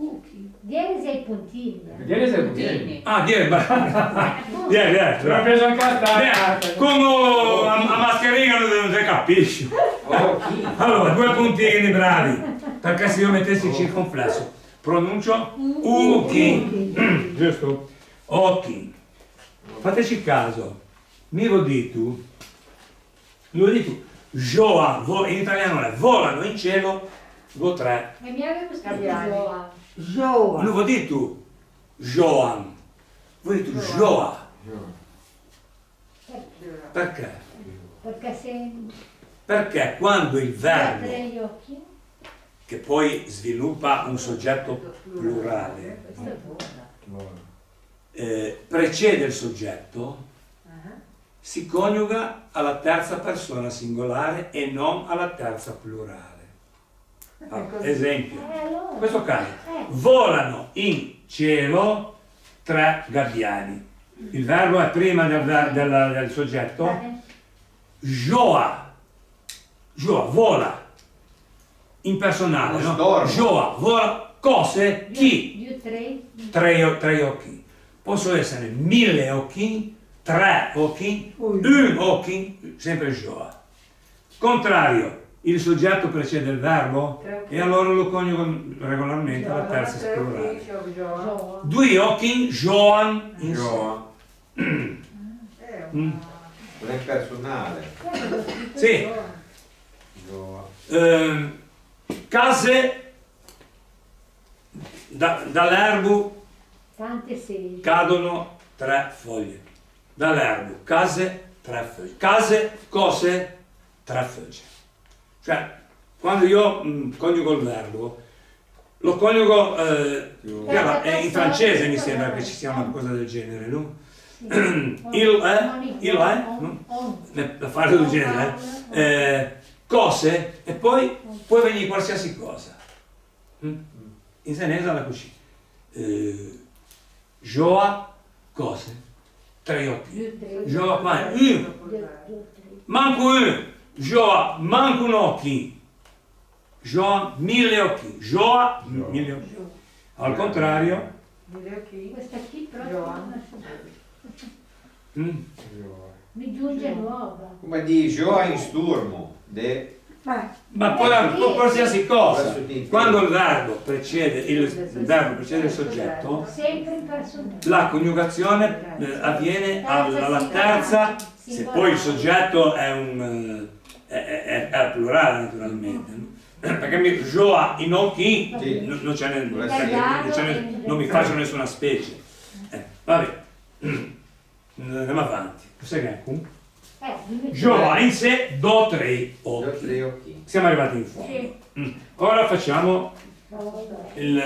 Dieresi ai puntini. Vedete se puntini. Ah, dieresi. L'ho Dieresi. preso anche a tardi. Come a mascherina non si capisce. Occhi. Allora, 2 puntini bravi. Perché se io mettessi il circonflesso, pronuncio occhi. Giusto? Occhi. Fateci caso. Mi lo dito. Joa, in italiano è volano in cielo 2 o 3. E mi avevo scritto Joa. Non ho detto Joan, ho detto Joa. Perché? Perché se Perché quando il verbo, apre gli occhi. che poi sviluppa un soggetto plurale, precede il soggetto, si coniuga alla terza persona singolare e non alla terza plurale. Esempio, Allora. in questo caso, volano in cielo 3 gabbiani. Il verbo è prima del soggetto. Joa, vola, impersonale, no? Stormo. Joa, vola, cose, chi? Più 3. 3 occhi. Possono essere 1000 occhi, 3 occhi, un occhi, sempre Joa. Contrario, il soggetto precede il verbo e allora lo coniugo regolarmente alla terza plurale. 2 occhi, Joan, in sé. Joa. Non è personale. Sì. Joa. Case dall'erbo Tante seghe. cadono 3 foglie. Dall'erbo, case, 3 foglie. Case, cose, 3 foglie. Cioè, quando io coniugo il verbo, lo coniugo, in francese mi sembra che ci sia una cosa del genere, no? Il è, no? Da fare del genere, cose, e poi può venire qualsiasi cosa. In senese è così. Joa, cose, 3 occhi. Joa, qua, manco un. Joa, manco un occhi. Joa, 1000 occhi. Joa, 1000 occhi. Al contrario, Questa qui proprio mm, mi giunge nuova. Come di Joa in sturmo. ma poi qualsiasi cosa. Quando il verbo precede il soggetto, Sempre in personale. la coniugazione avviene alla terza, se poi il soggetto è plurale naturalmente, no? Perché Joa in occhi Sì. non mi faccio nessuna specie. Vabbè. Andiamo avanti. Cos'è che è qui? dimmi tu. Giovanse do tre Ho occhi. tre occhi. Siamo arrivati in fondo. Sì. Ora facciamo il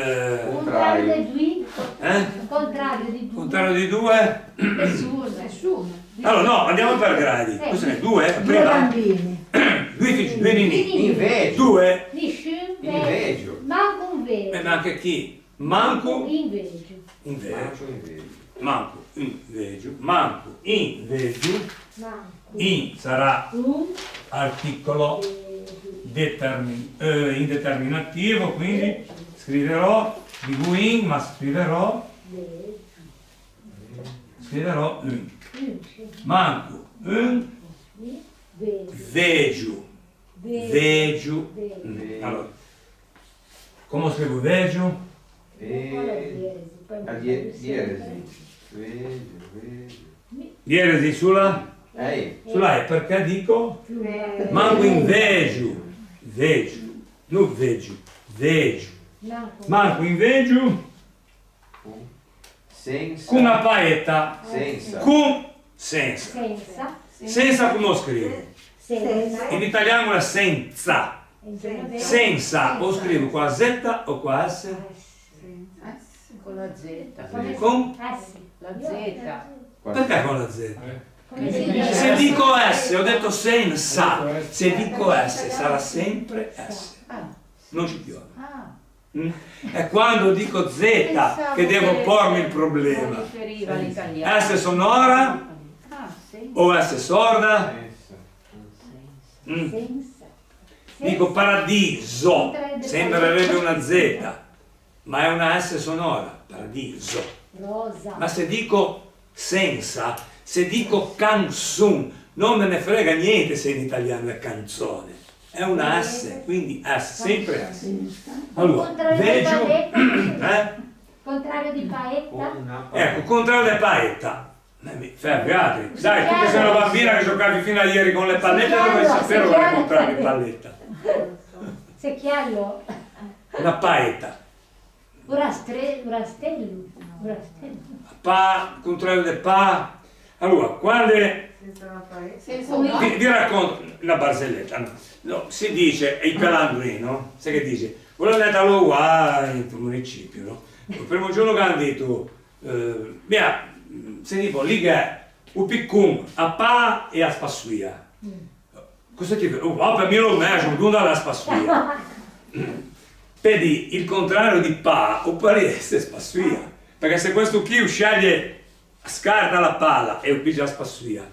Contrario di due. eh? Contrario di due. contrario di 2. Nessuno. Allora no, andiamo per gradi. Cos'è? 2? Due Prima bambini. 2 figli, 2 nini. Inveggio. 2. Nessun Inveggio. manco un vero. Ma anche chi? Manco Inveggio. inveggio. Manco inveggio. Manco inveggio. Manco inveggio. Manco. In sarà Un articolo indeterminativo, quindi scriverò dico in, ma scriverò un. Manco un veggio. Veggio. Allora, come scrivo veggio? Dieresi. Veggio. Dieresi sulla? Ehi. Sulla E, perché dico? Manco inveggio. Veggio. Non veggio. Veggio. Manco inveggio. Senza. Con una paetta. Senza. Con senza. Senza. Senza come scrivo? Senza. In italiano è senza. Senza. O scrivo qua Z o qua S? Con la Z. Con? La Z. Perché con la Z? Come Se si dico S, ho detto senza. Se dico S, sarà sempre S. Non ci piove. È quando dico Z che devo pormi il problema. Riferiva all'italiano. S sonora o S sorda? Senza. Dico paradiso, sembrerebbe una Z, ma è una S sonora, paradiso. Rosa. Ma se dico senza, se dico canzun, non me ne frega niente se in italiano è canzone. È una S, quindi S, sempre S. Allora, Contrario di veggio, paetta. Contrario di paetta. ecco, contrario le paetta. Fergati, dai, tu che sei una bambina che giocavi fino a ieri con le pallette, dovrei sapere qual è il contrario di palletta. Secchiello. Una paetta. Brastello. Pa, contrario del pa. Allora, quando Senza un vi racconto una barzelletta, no, si dice, i pelandri, no? Sai che dice? Volevo andare all'Uà in municipio, no? Il primo giorno che hanno detto, via, se dico, lì che è, un piccum, a pa e a spassuia. Cosa ti dico? Oh, per me lo mesmo, tu andare a spassuia. Vedi, il contrario di pa, oppure essere spassuia. Perché se questo qui sceglie, scarta la palla e pigia a spassuia,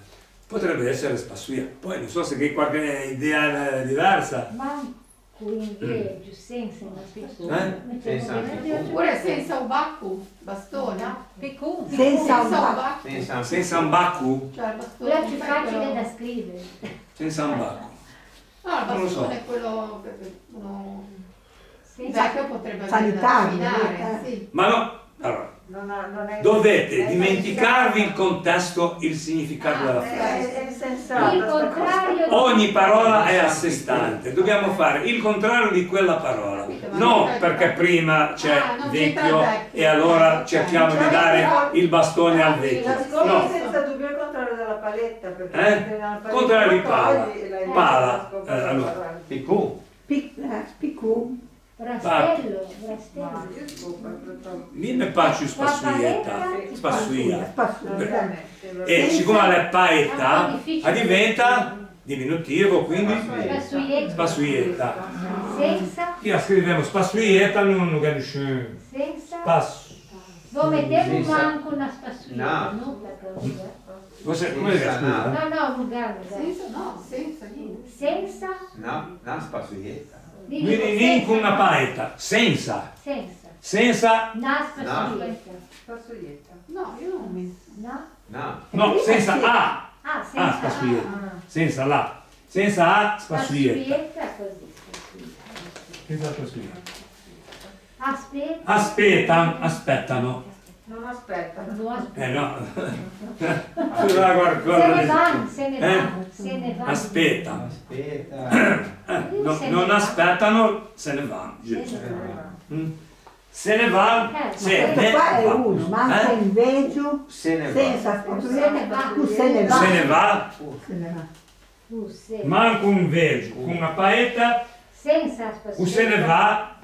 potrebbe essere spassuia. Poi non so se hai qualche idea diversa. Manco inveggio, senza una piccola. Senza Oppure senza un bacco, bastone. Piccum. Senza un bacco. Senza un bacco? Cioè il bastone. Quello è più facile da scrivere. Senza un bacco. No, il Non lo so. bastone è quello che uno Senza. vecchio potrebbe Sanitario, camminare, sì. Ma no, allora, Non è dovete dimenticarvi il contesto, il significato della frase. È sensato. Il contrario. Ogni parola è a sé stante, dobbiamo fare il contrario di quella parola. Non perché prima c'è vecchio e allora cerchiamo di dare il bastone al vecchio. Nascondi No. senza dubbio il contrario della paletta. Perché nella paletta Contrario di poi pala. la- Pala. la- la- Allora. Picù. Piccum. Brastello. Ma Brastello. io scopo, proprio- Mi faccio spassuietta, spassuia. Spassuia. E siccome la paetta diventa diminutivo, quindi Spassuietta. spassuietta. Senza. Io scriviamo spassuietta, non capisce. Senza. Spasso. Lo mettevo Senza. manco una spassuietta, No. non per cosa. Come deve Senza scusa? No, no, vulgare. Senza, no, senza niente. Senza. No, una spassuietta. Quindi con una paetta, senza. Senza. Senza, Una spassuietta. Spassuietta. No, io non ho messo. No. No. no, senza A. Ah, senza. Spassuietta. Senza la. Senza A, spassuietta. Spassuietta così. Spassuietta. Senza spassuietta. Aspetta. Aspettano. Non aspetta. No, aspetta. No. Se ne vanno. Se ne vanno. Aspetta. Aspetta. Non aspettano, se ne vanno. Se ne Giusto. vanno. Mm. Se ne va, Ma se Questo ne qua è va. uno, manca invece Se ne va. senza Se ne va. tu se ne va. Se ne va, Se ne va. Se. manca un veggio, con una paetta, Senza aspettare. se ne va,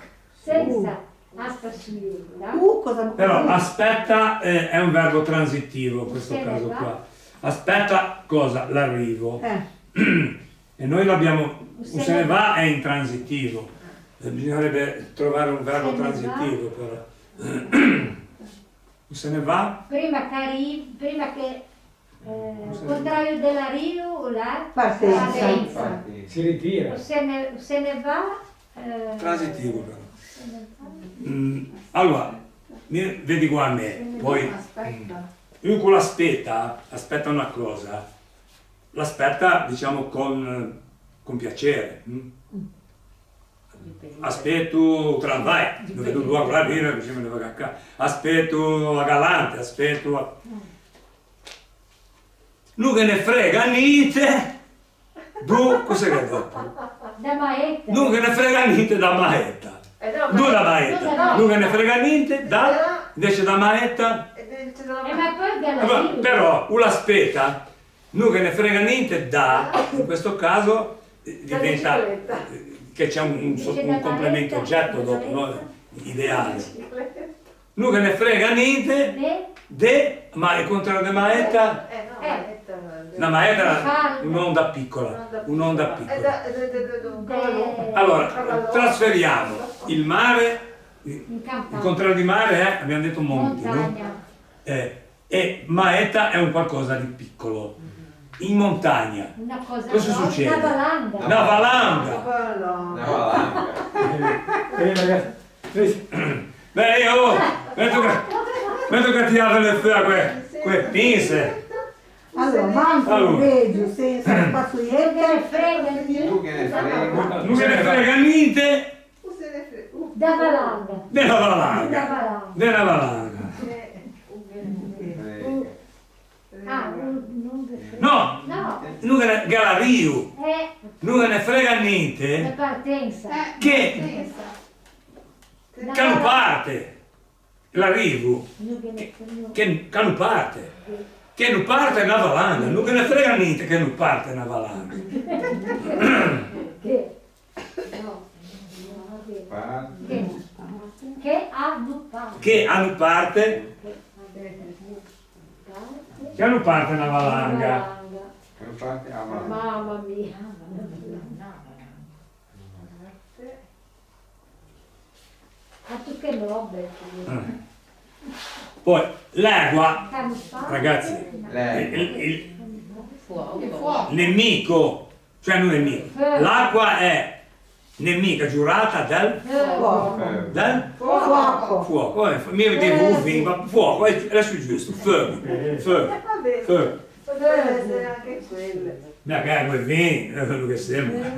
Senza aspettare. Cosa però aspetta è un verbo transitivo in questo Se ne caso va. qua. Aspetta cosa? L'arrivo. E noi l'abbiamo, se ne va è intransitivo. Bisognerebbe trovare un verbo Se ne va. transitivo però. Se ne va? Prima che il contrario dell'arrivo, la Partenza. Infatti, Si ritira. se ne va. Transitivo però. Se ne va. Allora, vedi qua a me, poi io con aspetta una cosa, l'aspetta diciamo con piacere. Aspetto tra vai, dove tu vuoi arrivare, me ne vado a casa. Aspetto a galante, aspetto a... Non che ne frega niente, cos'è che è dopo? Da maetta. Non che ne frega niente da maetta. Non da maetta, non che ne frega niente da, invece da maetta. Ma poi dall'arrivo. Però l'aspetta, non che ne frega niente da, in questo caso diventa che c'è un complemento oggetto dopo, no? Ideale. Non che ne frega niente ma il contrario di maetta, la maetta è un'onda piccola, un'onda piccola. Allora, trasferiamo il mare, In il campagna. contrario di mare è, abbiamo detto monti, no? Montagna. E maetta è un qualcosa di piccolo. In montagna, Una cosa cosa grossa, succede? Una valanga. una valanga. una valanga. Ragazzi, Beh, io vedo che ti apre le fue quelle pinze. Allora, manca un veggio senza spazio Non me ne niente. frega niente. Tu che ne frega. Non se ne frega niente Da valanga. della Da valanga. valanga. Della valanga. Non mi frega. No, No, non che ne galario, è non che ne frega la niente partenza. che non parte. L'arrivo, che non parte. Che non parte è una valanga, non che ne frega niente che non parte una valanga. Che hanno fatto. Che hanno parte, che hanno parte una valanga. Infatti, ah, ma Mamma mia. Ma tu che robe. Poi l'agua, Che hanno fatto. ragazzi, lei. il Fuoco. nemico, cioè non nemico, l'acqua è nemica giurata del Fuoco. Fuoco. fuoco. Mi vedevo un vino, ma fuoco, adesso è giusto, fuoco, fuoco, fuoco. Potrebbe essere anche quelle. Ma che è quel vino, è quello che sembra.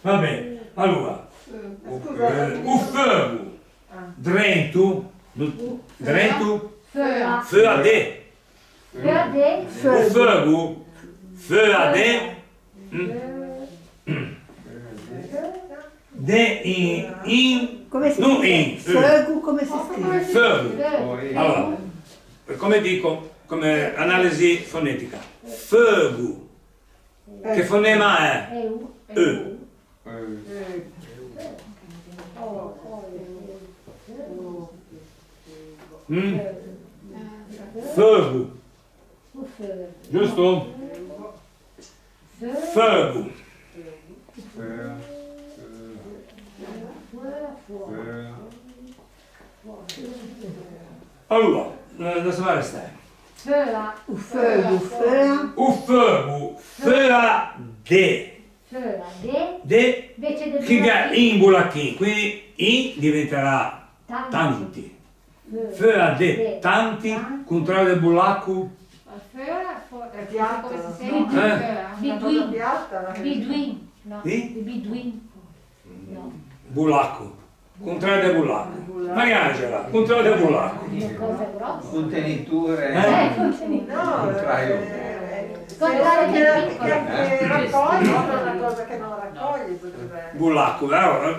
Va bene, allora, un fuoco, Drentu, Föa. föade, Föde. un fuoco, föade, de in, Come si non scrive? in, Fuoco come si scrive? fuoco. Poi Allora, come dico, come analisi fonetica, fuoco, che fonema è? E Fuoco, giusto? Fuoco. Allora, adesso va a restare. Föa. Fuoco, fuoco. Un fuoco, föa de, Föa. De. de, Invece del che è in bulachin, quindi in diventerà tanti. Föa de, tanti, contrario del bulacco, È piatto. Come si Eh? sente? Una cosa Biduin. piatta. Biduin. No. Sì? Biduin. No. bulacco, contrario del bulacco. Mariangela, contrario del bulacco. Una cosa grossa. Conteniture. Eh? No, Contrario. contrario del piccolo. Che raccoglie, una cosa che non raccoglie potrebbe essere. Bulacco,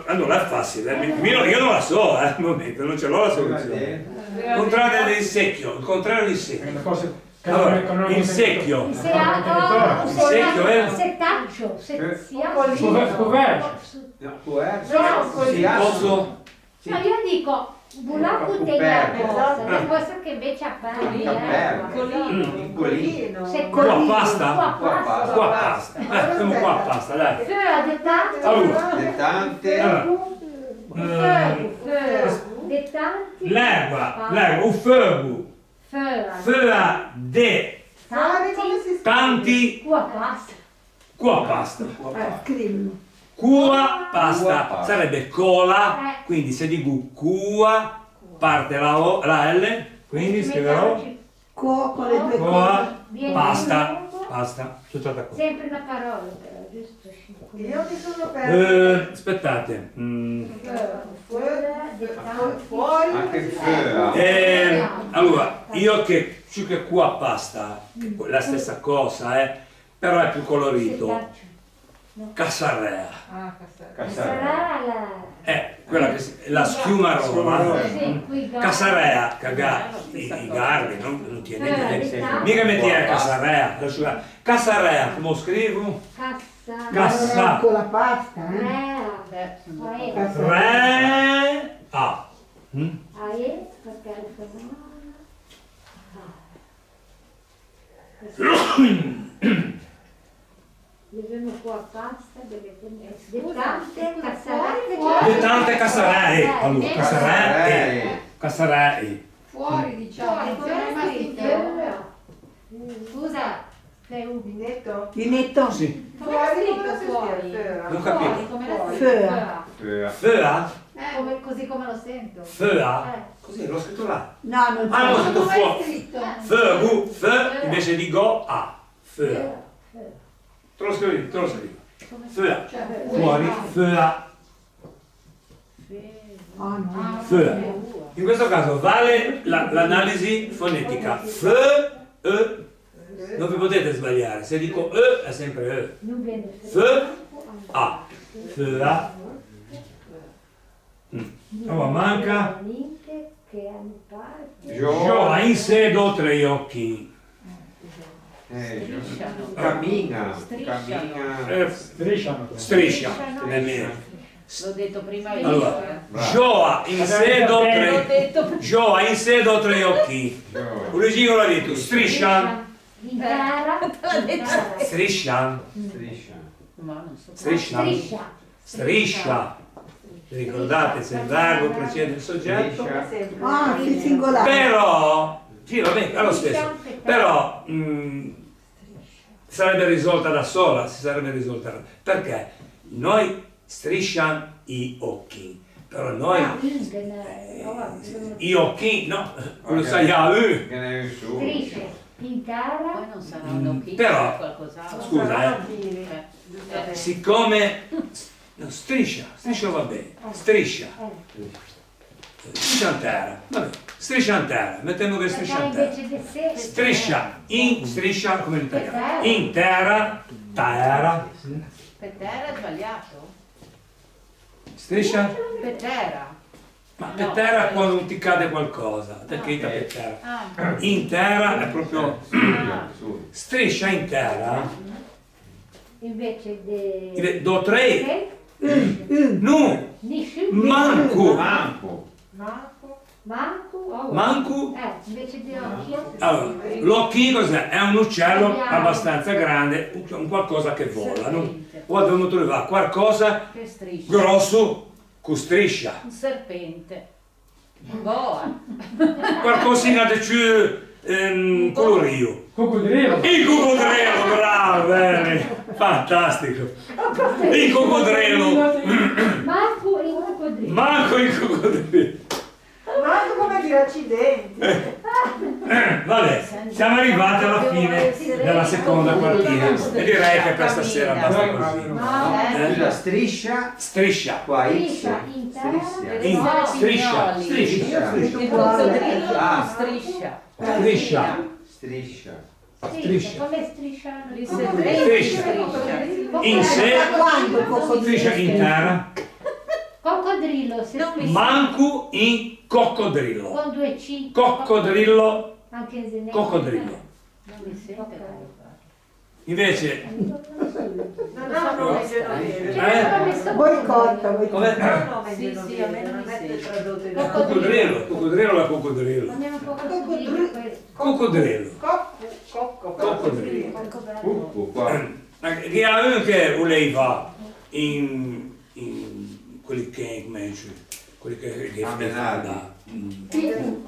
allora è facile, io non la so, al momento, non ce l'ho la soluzione. Il contrario del secchio, il contrario di secchio. Una cosa che Allora, non il secchio. Il setaccio, secchio è- setaccio, Covercio. No, può essere. Si ha. Posso? No, io dico bulacco Coperto. teglia cosa, le cose che invece aperti. Un colino. Qua pasta? Qua pasta. Qua pasta. Siamo qua pasta, dai. Feu de tante. Allora. Dettante. Allora, Feu de tanti. l'erba, un fogo. Feu de Fuori come si scrive? tanti Qua pasta. qua pasta. Scrivilo. Cua pasta Cua pasta. sarebbe cola, quindi se dico cua parte la L, quindi scriverò Con le due cose. coa Viene pasta, lungo. pasta, tutta qua. Sempre una parola però, giusto? Io mi sono persa. Aspettate, Fuori. Anche il feu. allora io che più che qua pasta, che è la stessa cosa, però è più colorito. Cassarea, Ah, cassetta. Cassare. Sarà la... quella che la schiuma rosa. Sì, qui Cassarea, i garbi, non tiene niente. Sì. Mica mi tiene Cassarea. Cassarea, come scrivo? Cassa... Cassa. Con la pasta, Re. A. Aie, perché il fenomeno. Vediamo qua pasta, delle tante cassarate. De tante cassaree. Allora, cassaree. Cassaree. Fuori, diciamo. Fuori, Siamo rimasti in terra. Scusa, Vinetto? Vinetto. Sì. Fuori come si fuori? scrive? Non capito. Come la Fea. Feu. Fea? Così come lo sento. Fea? Così l'ho scritto là. No, non Ah, l'ho c'è. scritto Come è fuori. scritto? Feu, fe, invece di go, a. Fea. Te lo scrivo. Fea. Cioè, Fuori, fea. Oh, no. Fea. In questo caso vale l'analisi fonetica. F, E. Non vi potete sbagliare. Se dico E è sempre E. non viene F, A. Fea. Allora manca. che hanno parte. Gio ha in sé tre occhi. Cammina. Strisciano. Cammina. Strisciano. Striscia. È meno. L'ho detto prima io. Allora, Gio ha in sé L'ho tre. detto Gio ha in sé tre occhi. Luigino l'ha detto. Striscia. Intera. Striscia. Striscia. Ma non so. Striscia. Striscia. Striscia. Ricordate se il verbo precede il soggetto. Striscia. Ah, sì, singolare. Però, sì, va bene, è lo stesso. Però sarebbe risolta da sola, si sarebbe risolta. Perché noi strisciamo i occhi, però noi i occhi, no, lo sai, Che ne è su. Striscia. Intera. Poi non sarà un occhio però, o qualcos'altro. scusa, siccome no, striscia va bene, striscia intera, vabbè, striscia intera, mettiamo che striscia intera. Invece di sé. Striscia come l'italiano, intera, terra, Per terra è sbagliato? striscia, Per terra. ma per terra quando non ti cade qualcosa, perché per terra. Ah, Intera è proprio Su. striscia intera, Invece di... do tre, no, Nisciu. manco, Manco. manco. Invece di occhio. Allora, l'occhino cos'è? È un uccello abbastanza grande, un qualcosa che vola, no? Ora dobbiamo trovare qualcosa che striscia. grosso con striscia, Un serpente. Un boa. qualcosina di più colorito. Coccodrillo. Il coccodrillo, bravo, bene, fantastico. Il coccodrillo, Manco in coccodrillo. manco il coccodrillo. Manco come dire accidenti. Vabbè, siamo arrivati alla fine della seconda quartina e direi che per stasera basta così. La striscia. Striscia, Qua Striscia X. intera. striscia, striscia, Il coccodrillo Ah. striscia. striscia, Striscia. Striscia, come strisciare? Striscia. In sé, Quando coccodrillo? striscia intera. Coccodrillo, se spesso. Manco in coccodrillo. Con 2 C. Coccodrillo, Anche in coccodrillo. Non mi sente. Invece, Non ha un nome genovese. Boicotta, come? Non ha un nome Sì, sì, a me non mi genovese, non è sente. tradotto in Coccodrillo, coccodrillo la coccodrillo. Andiamo un po' coccodrillo. Coccodrillo. Coccodrillo. Qua. Che ha anche voleva in quelli che come dice, quelli che Amenardi. da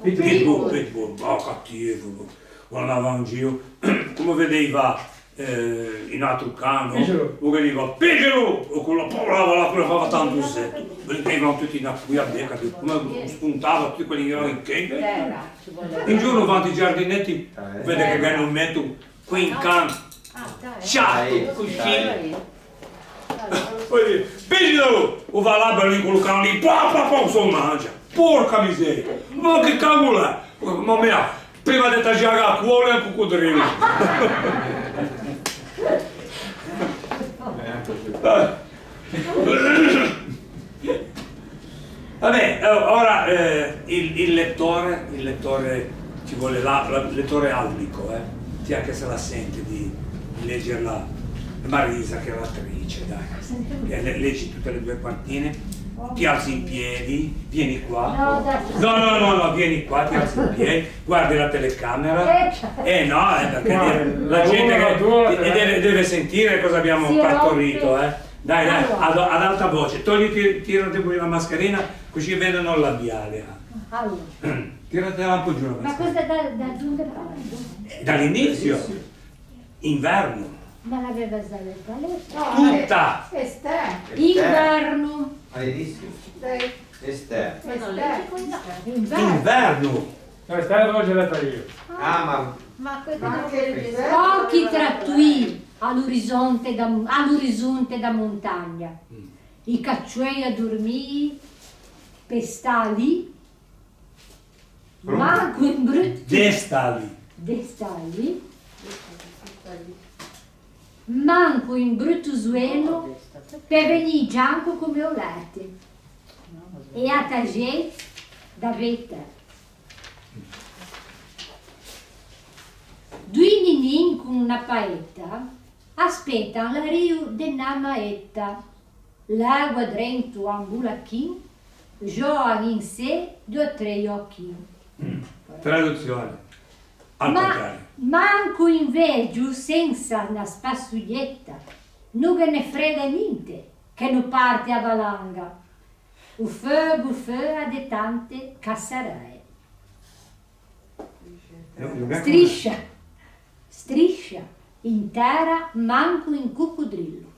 Pitbull. Pitbull, cattivo, quando andava in giro, come vedeva in altro canto, Pigelo. o vedeva Pigelo, o con la parola là, quello faceva tanto secco, venivano tutti in qui a becca, come spuntava tutti quelli che erano in campo. Un giorno vanno i giardinetti, vede che viene un metto qui in campo, ciao, così. Poi dice, Pigelo, o va là, bello in quello canto lì, pa, se lo mangia. Porca miseria, ma che cavolo è? Ma mia, prima di tagliare a cuore è un coccodrillo. Vabbè, ora il lettore ci vuole il lettore aulico, sia che se la sente di leggerla, Marisa che è l'attrice, dai, che leggi tutte le 2 partine, ti alzi in piedi, vieni qua. No, adesso. No, vieni qua, ti alzi in piedi, guardi la telecamera. No, perché la gente che deve sentire cosa abbiamo Si partorito, rompe. Dai, Allora. ad alta voce, tirati pure la mascherina così vedono il labiale. Allora, Tiratela un po' giù la ma mascherina. cosa da aggiungere quando? Dall'inizio, inverno, Ma l'aveva già detto lei? tutta. Inverno. All'inizio. Estè. Inverno. No, stai l'ho già detta io. Ah, Ma questo Pochi trattui all'orizzonte da montagna. I cacciuei a dormire, pestali, manco in brutto. Destali, manco in brutto suelo, per venire gianco come olete. E a tagere da veta. Due ninin con una paetta aspettano l'arrivo della maetta. L'acqua dentro un bulachin, giocano in sé 2 o 3 occhi. Traduzione. Al contrario. Manco in veggio senza una spassuglietta, non ne frega niente che non parte a valanga. Buffè a de tante cassareie. Striscia, intera, manco in coccodrillo.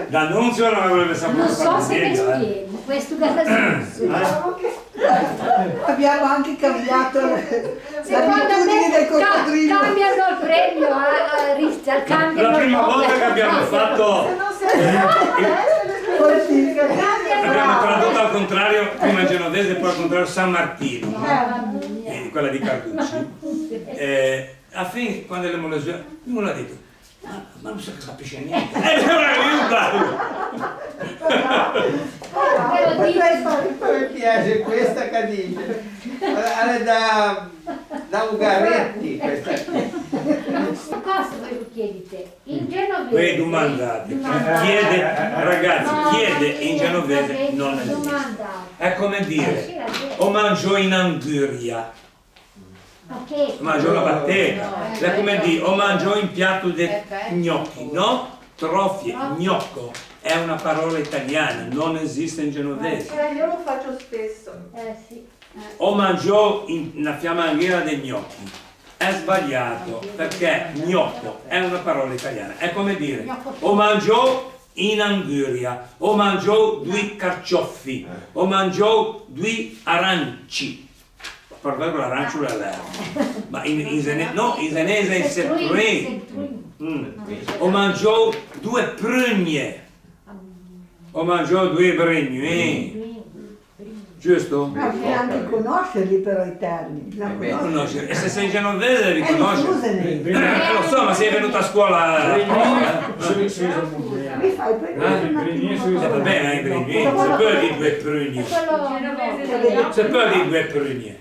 L'annunzio non avrebbe saputo Non so fare se mi meglio, spiego, questo caso. Abbiamo anche cambiato le Secondo abitudini me del coccodrillo. cambiano il premio a Rista, cambiano La prima il nome. volta che abbiamo fatto, abbiamo tradotto al contrario, prima genovese e poi al contrario San Martino, no? Quella di Carducci. A fine, quando le molesue, uno ha detto, ma non so che capisce niente. E allora Però dico, mi piace questa che dice. È da Ugaretti questa qui. cosa voi lo chiedete? In genovese. Voi domandate, chiede, ragazzi, chiede in genovese non esiste. È come dire, o mangio in Anguria, Ok. o mangio una battega, è come dire, o mangio in piatto di gnocchi, no? Trofie, gnocco, è una parola italiana, non esiste in genovese. Io lo faccio spesso. Sì. O mangio in una fiammanghiera dei gnocchi. È sbagliato perché gnocco è una parola italiana. È come dire o mangio in Anguria, o mangio 2 carciofi, o mangio 2 aranci. Proprio l'arancio è l'erba. Ma in senese è setruin. O mangio 2 prugne. O mangio 2 bregnui. giusto? Ma bisogna anche conoscerli però i termini. Bisogna beh, conoscerli. E se sei genovese devi conoscere. Lo so, ma sei venuto a scuola. Mi fai prendere un attimo. Va bene, i primi. Se poi di due pruni. Se poi di due pruni.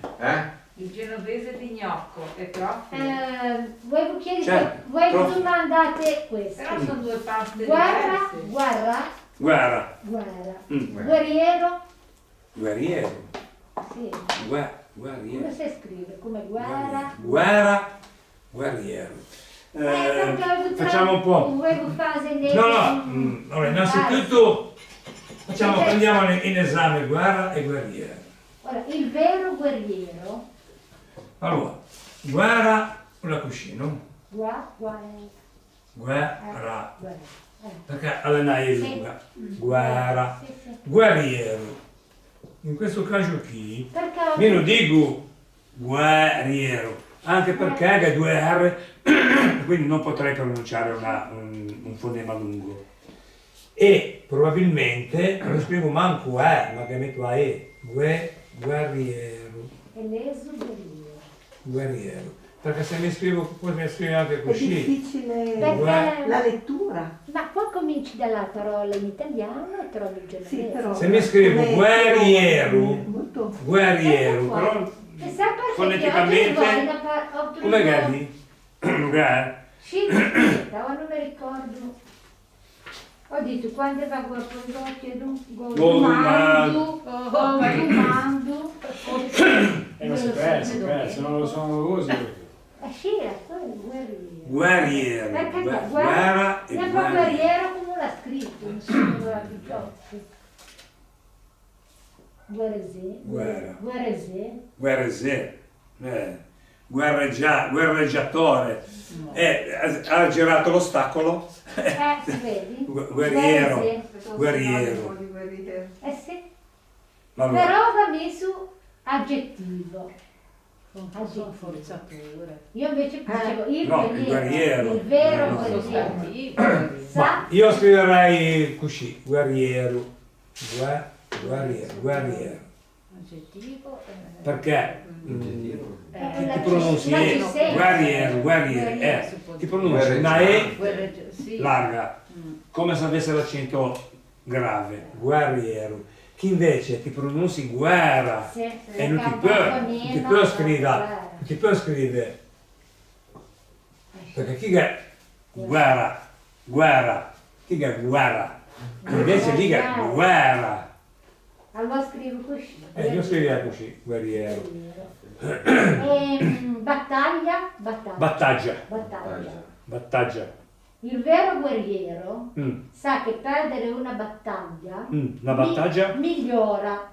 Il genovese di gnocco è troppo. Voi chiedete, Certo, voi troppo. domandate questo. Però sono due paste Guerra, diverse. Guerra. Guerriero, Guerriero. sì. Guerriero. Come si scrive? Come guerra? Guerriero. Perché avevo Facciamo un po'. Avevo fase nera. No. Allora, innanzitutto prendiamo in esame guerra e guerriero. Ora, il vero guerriero, Allora, guerra o la cuscino? guerra. Perché allenare è Sì. lunga. Guerra. Sì. Guerriero. In questo caso qui, Perché io non dico guerriero, anche perché è due R, quindi non potrei pronunciare un fonema lungo. E probabilmente lo scrivo manco ma che metto a guerriero. è leso Guerriero. Perché se mi scrivo, poi mi scrivo anche È così. difficile Perché- la lettura. Ma qua cominci dalla parola in italiano e trovi il genovese. Sì, però. Se mi scrivo come- guerriero, molto- guerriero, Ecco qua. però E sai perché foneticamente, come Gadi? Sì, aspetta, ora non mi ricordo. Ho detto quando va a guardare chiedo Godumandu. Godumandu. Ma si perso, non lo usi. Sì, quello è guerriero. Guerriero. Perché Guerra e guerra guerriero. guerriero come l'ha scritto, nessuno l'ha Picciocchi. Guerra. Guerrese. Guerreggiatore. Ha girato l'ostacolo. Si vedi? Guerriero. Guerriero. Sì. Allora, Però va messo aggettivo. Sono forzature. Io invece dicevo il No, il guerriero. il vero No, guerriero. Sa, io scriverei così, guerriero. Guerriero. Aggettivo. Perché? la Ti pronunci ci- guerriero. Ti pronunci una Sì. larga, come se avesse l'accento grave, guerriero. Chi invece ti pronunci guerra sì, e non ti può scrivere, perché chi è guerra, chi è guerra, invece lì è guerra. Allora scrivo così. Io scriverei così, guerriero. Battaglia. Battaglia. Il vero guerriero Mm. sa che perdere una battaglia La battaglia migliora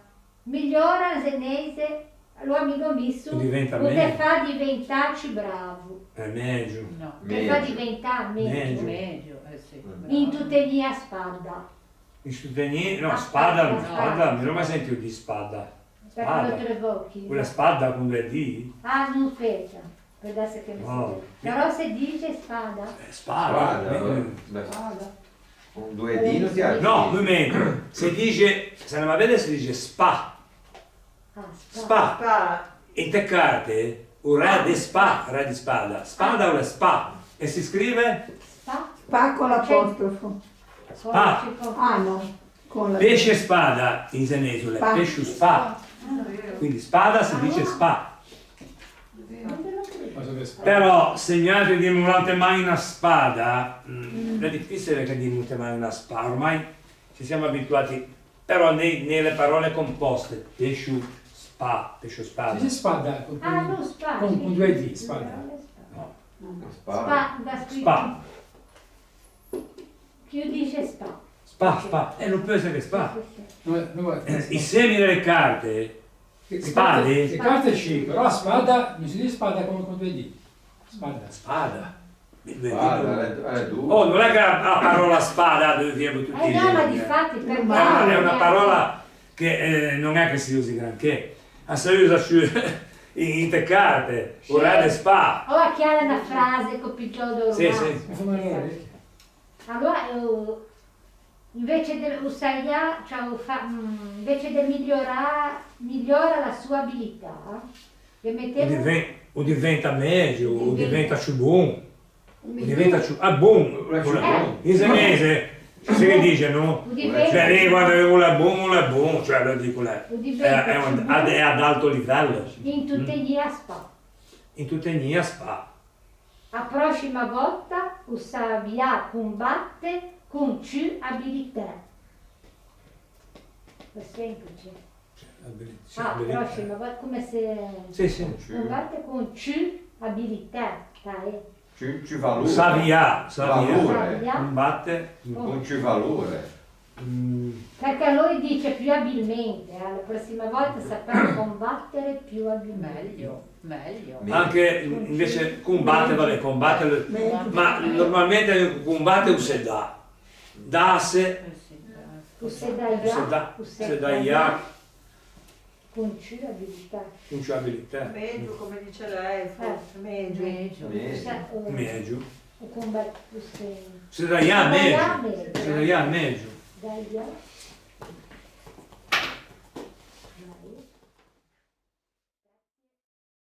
in senese lo amico misso diventa che meglio. fa diventarci bravo, È meglio. No. che fa diventare Meglio. Meglio, sì. in tuttavia spada. In Sudani, no, La spada, spada. non ho mai sentito di spada. Perché Spada. lo tre vocchi. Quella spada con due D? Non fece, per darsi che mi No. però se dice spada, Spada. spada. Un due D non ti ha. No, momento. Si dice, se non va bene si dice spa. Spa. Spa. In te carte, un re di spada. Spada o la spa. E si scrive Spa, Spa con l'apostrofo. Spa. No. Con la... pesce spada in senese, Spa. pesce spa. Quindi spada si dice spa. Però segnate di non mai una spada, è difficile che di mai una spada, ormai ci siamo abituati, però nelle parole composte, pesce spada. Si dice spada non spa. con due D, spada. Spa, da scritto. Spa. Chi dice spa? Spa, non può essere spa. I semi delle carte, spade, Le carte sì, però spada non si dice spada con due D. Spada. spada. Tu. Oh, non è che la parola spada dove viene tutti i No, ma giorni, di fatti per Ma è una parola che non è che si usi granché, ma si usa in te carte, un re di spa. O chiara una frase con picciolo Sì, romano. sì. Mi fa male l'orecchio. Allora, invece del usare, cioè, invece del migliora la sua abilità, che mettevo O diventa meglio, o diventa più buono. O Un diventa più... Ah, buono! In senese si dice, no? o diventa, Cioè, lì quando uno è buono, cioè lo dico lei. o diventa È ad alto livello. in tutte gli aspetti. In tutte le mie spa. A prossima volta usavia combatte con più abilità. È semplice. Prossima volta come se Sì, sì. combatte con più abilità. Dai. Ci valore. Savia. Valore. Combatte. Non ci valore. Perché lui dice più abilmente, la prossima volta saprà combattere più abilmente. Meglio. Anche invece combattere, ma normalmente combatte un dà. Dasse, Ussedaia con più abilità. con più abilità. Meglio, come dice lei, forse meglio. Meglio. O combattere. Se dai a meglio. Se dai a meglio. Daia.